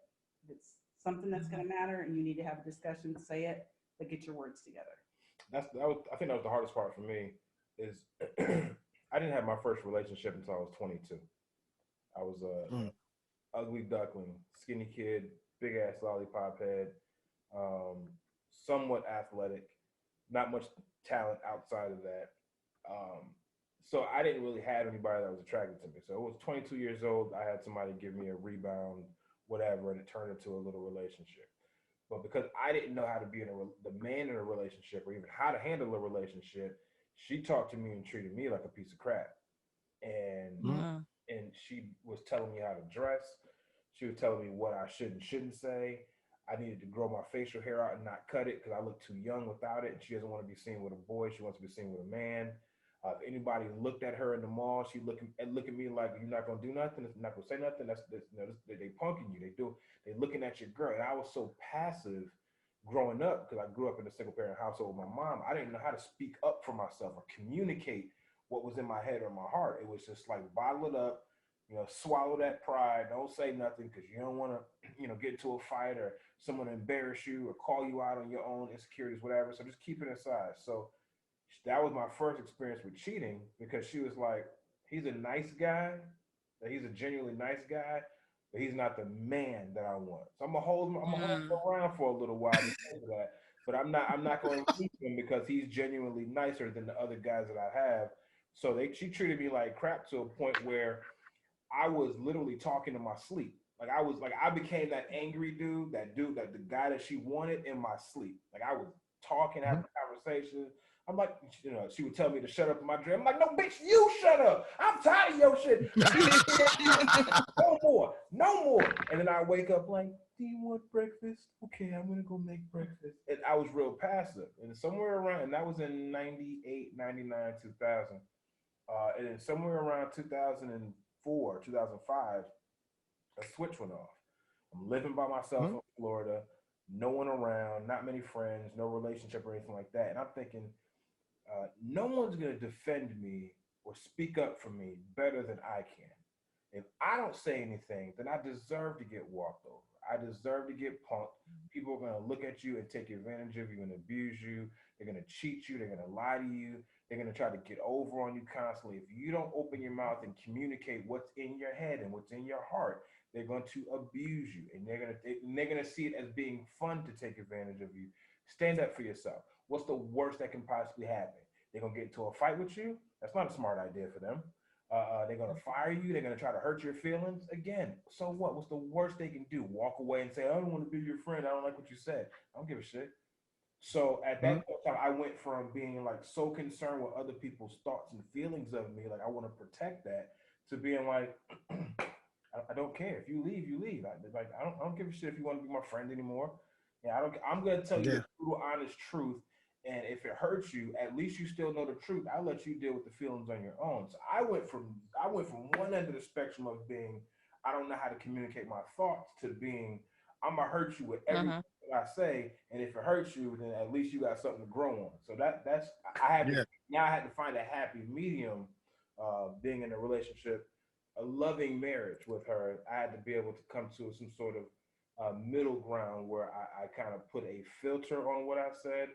Speaker 3: If it's something that's going to matter and you need to have a discussion, say it, but get your words together.
Speaker 2: I think that was the hardest part for me is I didn't have my first relationship until I was 22. I was a ugly duckling, skinny kid, big ass lollipop head, somewhat athletic, not much talent outside of that. So I didn't really have anybody that was attracted to me. So it was 22 years old. I had somebody give me a rebound, whatever, and it turned into a little relationship. But because I didn't know how to be the man in a relationship or even how to handle a relationship, she talked to me and treated me like a piece of crap. And she was telling me how to dress. She was telling me what I should and shouldn't say. I needed to grow my facial hair out and not cut it because I look too young without it. And she doesn't want to be seen with a boy. She wants to be seen with a man. If anybody looked at her in the mall, she look at me like, you're not gonna do nothing. You're not gonna say nothing. They punking you. They looking at your girl. And I was so passive growing up because I grew up in a single parent household with my mom. I didn't know how to speak up for myself or communicate what was in my head or my heart. It was just like bottle it up, swallow that pride. Don't say nothing because you don't want to, get into a fight or someone embarrass you or call you out on your own insecurities, whatever. So just keep it inside. So that was my first experience with cheating because she was like, he's a nice guy, he's a genuinely nice guy, but he's not the man that I want. So I'm gonna hold him around for a little while because of that. But I'm not going to keep him because he's genuinely nicer than the other guys that I have. So she treated me like crap to a point where I was literally talking in my sleep. I became that angry dude, that the guy that she wanted in my sleep. Like I was talking, having a conversation. I'm like, she would tell me to shut up in my dream. I'm like, no, bitch, you shut up. I'm tired of your shit. No more. And then I wake up like, do you want breakfast? Okay, I'm going to go make breakfast. And I was real passive. And somewhere around, and that was in 98, 99, 2000. And then somewhere around 2004, 2005, a switch went off. I'm living by myself in Florida, no one around, not many friends, no relationship or anything like that. And I'm thinking, no one's going to defend me or speak up for me better than I can. If I don't say anything, then I deserve to get walked over. I deserve to get punked. People are going to look at you and take advantage of you and abuse you. They're going to cheat you. They're going to lie to you. They're going to try to get over on you constantly. If you don't open your mouth and communicate what's in your head and what's in your heart, they're going to abuse you. And they're going to see it as being fun to take advantage of you. Stand up for yourself. What's the worst that can possibly happen? They're going to get into a fight with you. That's not a smart idea for them. They're going to fire you. They're going to try to hurt your feelings. Again, so what? What's the worst they can do? Walk away and say, I don't want to be your friend. I don't like what you said. I don't give a shit. So at that time, I went from being like so concerned with other people's thoughts and feelings of me, like I want to protect that, to being like, I don't care. If you leave, you leave. I don't give a shit if you want to be my friend anymore. Yeah, I'm going to tell you the brutal, honest truth. And if it hurts you, at least you still know the truth. I'll let you deal with the feelings on your own. So I went from one end of the spectrum of being, I don't know how to communicate my thoughts, to being, I'm gonna hurt you with everything I say, and if it hurts you, then at least you got something to grow on. So that's I had to, now I had to find a happy medium, being in a relationship, a loving marriage with her. I had to be able to come to some sort of middle ground where I kind of put a filter on what I said,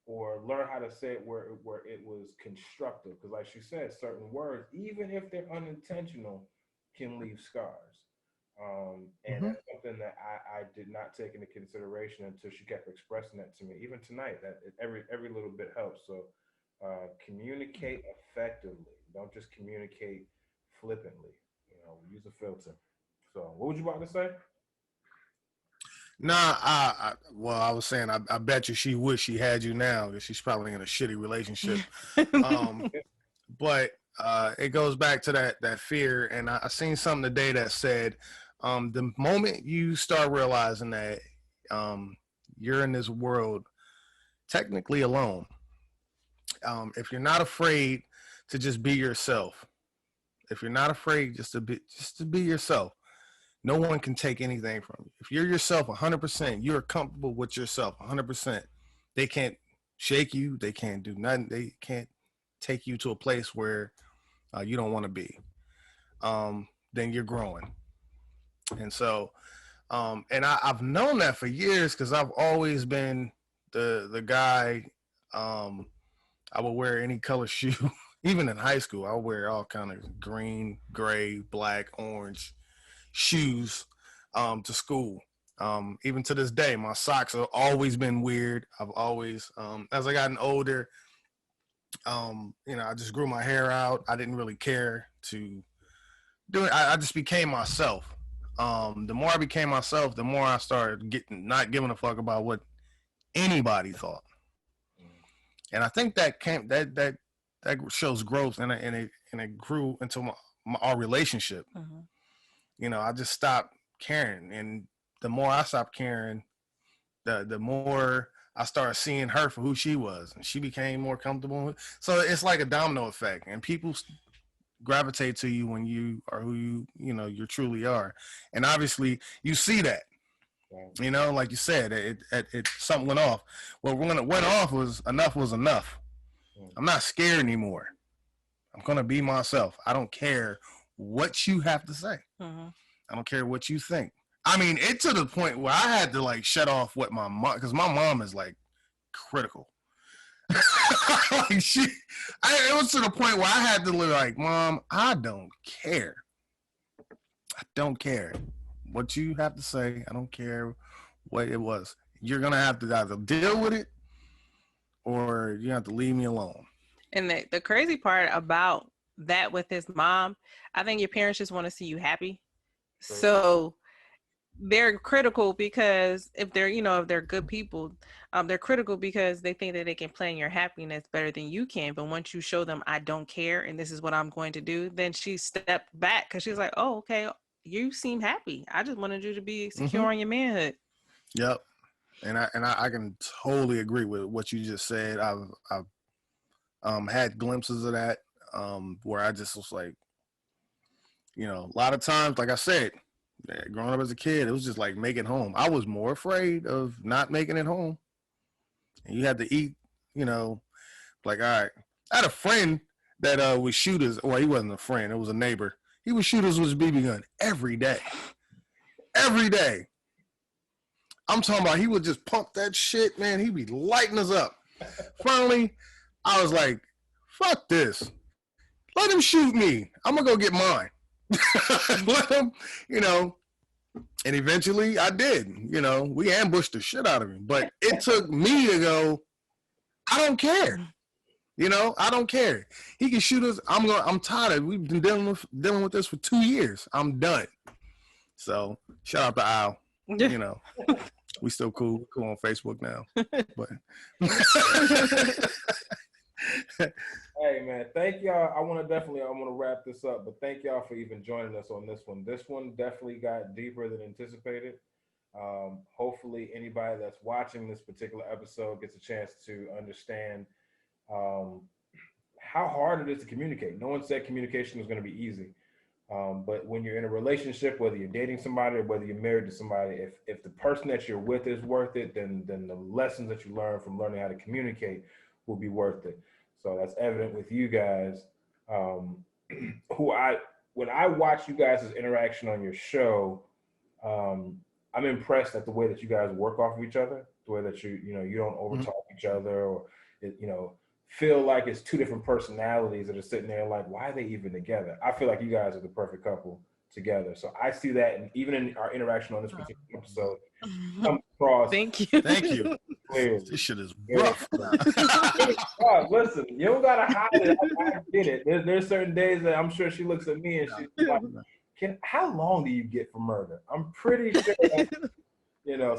Speaker 2: or learn how to say it where it was constructive. Because like she said, certain words, even if they're unintentional, can leave scars. And that's something that I did not take into consideration until she kept expressing that to me. Even tonight, that every little bit helps. So communicate effectively. Don't just communicate flippantly. You know, use a filter. So what would you about to say?
Speaker 1: Nah, I was saying, I bet you she wish she had you now, because she's probably in a shitty relationship. But it goes back to that fear. And I seen something today that said, the moment you start realizing that you're in this world technically alone, if you're not afraid to just be yourself, if you're not afraid just to be yourself, no one can take anything from you. If you're yourself 100%, you're comfortable with yourself 100%. They can't shake you. They can't do nothing. They can't take you to a place where you don't want to be. Then you're growing. And so, and I've known that for years, because I've always been the guy. I would wear any color shoe. Even in high school, I would wear all kind of green, gray, black, orange shoes to school. Even to this day, my socks have always been weird. I've always, as I gotten older, I just grew my hair out. I didn't really care to do it. I just became myself. The more I became myself, the more I started not giving a fuck about what anybody thought. And I think that shows growth, and it grew into our relationship. I just stopped caring, and the more I stopped caring, the more I started seeing her for who she was, and she became more comfortable. So it's like a domino effect, and people gravitate to you when you are who you truly are. And obviously you see that, like you said, it something went off. Well, when it went off was enough. I'm not scared anymore. I'm going to be myself. I don't care what you have to say. I don't care what you think. I mean, it to the point where I had to like shut off what my mom, because my mom is like critical. It was to the point where I had to like, Mom, I don't care. I don't care what you have to say. I don't care what it was. You're going to have to either deal with it, or you have to leave me alone.
Speaker 4: And the crazy part about that with his mom, I think your parents just want to see you happy. So they're critical because if they're good people, they're critical because they think that they can plan your happiness better than you can. But once you show them, I don't care, and this is what I'm going to do, then she stepped back because she's like, oh, okay, you seem happy. I just wanted you to be secure on your manhood.
Speaker 1: Yep. And I can totally agree with what you just said. I've had glimpses of that, where I just was like, a lot of times, like I said, growing up as a kid, it was just like make it home. I was more afraid of not making it home. And you had to eat, like, all right. I had a friend that would shoot us. Well, he wasn't a friend. It was a neighbor. He would shoot us with his BB gun every day. Every day. I'm talking about he would just pump that shit, man. He'd be lighting us up. Finally, I was like, fuck this. Let him shoot me. I'm going to go get mine. Let him, and eventually I did. We ambushed the shit out of him. But it took me to go, I don't care. I don't care. He can shoot us. I'm tired of it. We've been dealing with this for 2 years. I'm done. So shout out to Al. We still cool. We're cool on Facebook now. But
Speaker 2: hey man, thank y'all. I want to wrap this up, but thank y'all for even joining us on this one. This one definitely got deeper than anticipated. Hopefully anybody that's watching this particular episode gets a chance to understand how hard it is to communicate. No one said communication was going to be easy. But when you're in a relationship, whether you're dating somebody or whether you're married to somebody, if the person that you're with is worth it, then the lessons that you learn from learning how to communicate will be worth it. So that's evident with you guys. When I watch you guys' interaction on your show, I'm impressed at the way that you guys work off of each other, the way that you don't overtalk each other or feel like it's two different personalities that are sitting there like, why are they even together? I feel like you guys are the perfect couple together. So I see that, and even in our interaction on this particular episode, come across.
Speaker 4: Thank you.
Speaker 2: Clearly.
Speaker 1: This shit is rough.
Speaker 2: Listen, you don't gotta hide it. I get it. There's certain days that I'm sure she looks at me and she's like, how long do you get for murder? I'm pretty sure that,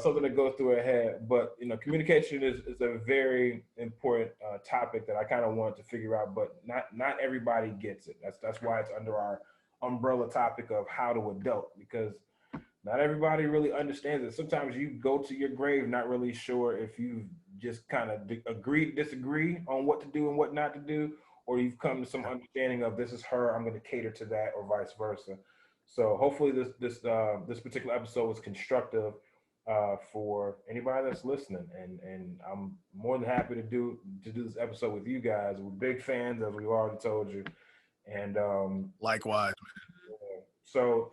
Speaker 2: something that goes through her head. But, communication is a very important topic that I kind of wanted to figure out, but not everybody gets it. That's why it's under our umbrella topic of how to adult, because not everybody really understands it. Sometimes you go to your grave not really sure if you just kind of disagree on what to do and what not to do, or you've come to some understanding of this is her, I'm going to cater to that, or vice versa. So hopefully this particular episode was constructive for anybody that's listening, and I'm more than happy to do this episode with you guys. We're big fans, as we've already told you, and
Speaker 1: likewise.
Speaker 2: So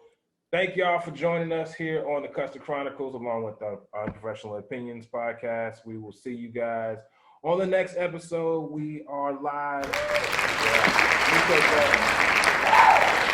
Speaker 2: thank y'all for joining us here on the Custer Chronicles, along with the Unprofessional Opinions podcast. We will see you guys on the next episode. We are live. Yeah.